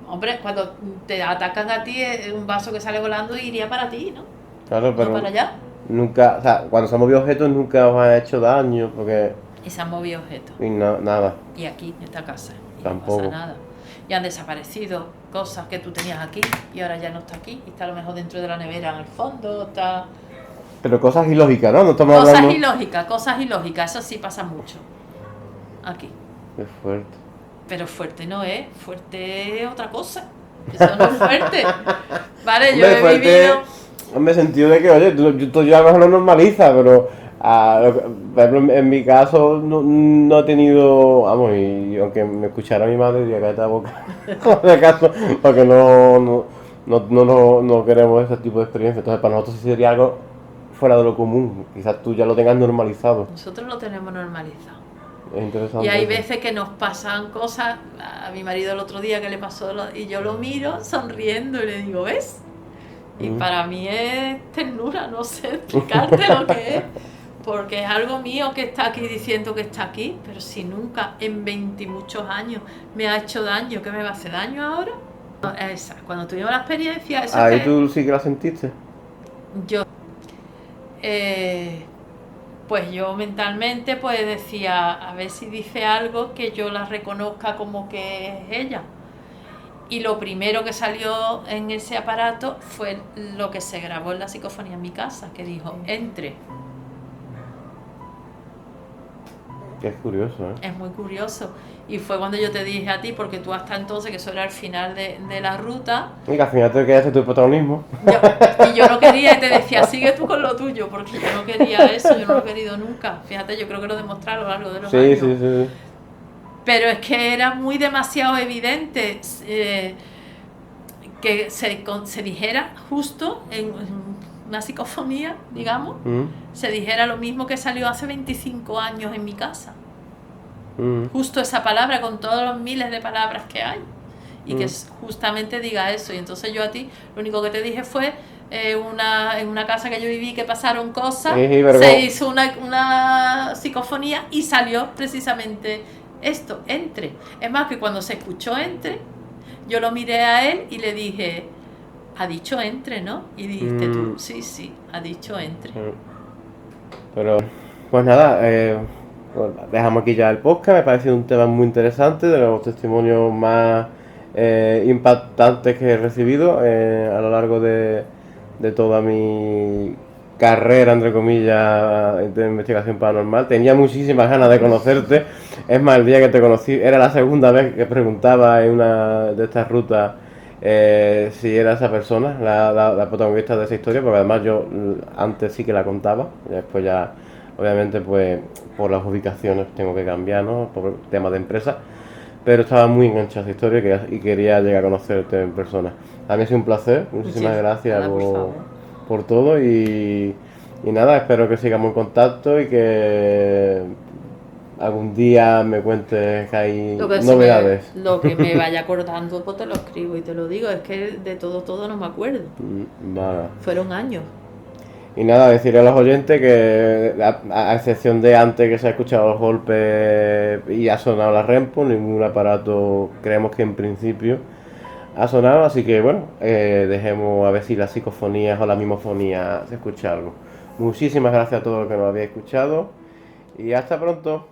Hombre, cuando te atacan a ti, un vaso que sale volando iría para ti, ¿no? Claro, pero No para allá. nunca, o sea, cuando se han movido objetos nunca os ha hecho daño, porque... Y se han movido objetos. Y nada. Y aquí, en esta casa. Y Tampoco. no pasa nada. Y han desaparecido cosas que tú tenías aquí y ahora ya no está aquí. Y está a lo mejor dentro de la nevera en el fondo, está... Pero cosas ilógicas, ¿no? No estamos Cosas hablando... cosas ilógicas, eso sí pasa mucho. Aquí. Qué fuerte. Pero fuerte no es, fuerte es otra cosa. Eso no es fuerte. Vale, yo Hombre, he fuerte, vivido... Hombre, sentido de que, oye, tú ya a lo mejor lo normaliza, pero... por ejemplo, en mi caso no he tenido, vamos, y aunque me escuchara mi madre diría cállate la boca, por si acaso, porque no queremos ese tipo de experiencia, entonces para nosotros sí sería algo fuera de lo común, quizás tú ya lo tengas normalizado, Nosotros lo tenemos normalizado. es interesante. Y hay eso. veces que nos pasan cosas, a mi marido el otro día que le pasó, y yo lo miro sonriendo y le digo, ¿ves? Y para mí es ternura, no sé explicarte lo que es. Porque es algo mío que está aquí diciendo que está aquí, pero si nunca en 20 y muchos años me ha hecho daño, ¿qué me va a hacer daño ahora? Esa, cuando tuvimos la experiencia, eso Ahí que tú sí que la sentiste. yo, pues yo mentalmente pues decía, a ver si dice algo que yo la reconozca como que es ella. Y lo primero que salió en ese aparato fue lo que se grabó en la psicofonía en mi casa, que dijo, entre. Que es curioso, ¿eh? Es muy curioso. Y fue cuando yo te dije a ti, porque tú hasta entonces, que eso era el final de la ruta, Y que al final te quedaste tu protagonismo. y yo no quería, y te decía, sigue tú con lo tuyo, porque yo no quería eso, yo no lo he querido nunca. Fíjate, yo creo que lo demostré a lo largo de los años. Sí. Pero es que era muy demasiado evidente que se dijera justo en una psicofonía, digamos, se dijera lo mismo que salió hace 25 años en mi casa. Justo esa palabra con todos los miles de palabras que hay. Y que justamente diga eso. Y entonces yo a ti, lo único que te dije fue en una casa que yo viví que pasaron cosas, se hizo una psicofonía y salió precisamente esto, entre. Es más que cuando se escuchó entre, yo lo miré a él y le dije, ha dicho entre, ¿no? Y dijiste tú, sí, ha dicho entre. Pero, pues nada, dejamos aquí ya el podcast, me parece un tema muy interesante, de los testimonios más impactantes que he recibido a lo largo de toda mi carrera, entre comillas, de investigación paranormal. Tenía muchísimas ganas de conocerte, es más, el día que te conocí, era la segunda vez que preguntaba en una de estas rutas si era esa persona, la protagonista de esa historia, porque además yo antes sí que la contaba, y después ya Obviamente, pues por las ubicaciones tengo que cambiar, ¿no? Por temas de empresa. Pero estaba muy enganchado a esta historia y quería llegar a conocerte en persona. A mí ha sido un placer. Muchísimas gracias Nada, por favor. por todo y nada, espero que sigamos en contacto y que algún día me cuentes que hay novedades. Lo que me vaya acordando, pues te lo escribo y te lo digo. Es que de todo no me acuerdo. Vale. Fueron años. Y nada, decirle a los oyentes que, a excepción de antes que se ha escuchado los golpes y ha sonado la REMPO, ningún aparato creemos que en principio ha sonado, así que bueno, dejemos a ver si las psicofonías o la mimofonía se escucha algo. Muchísimas gracias a todos los que nos habéis escuchado y hasta pronto.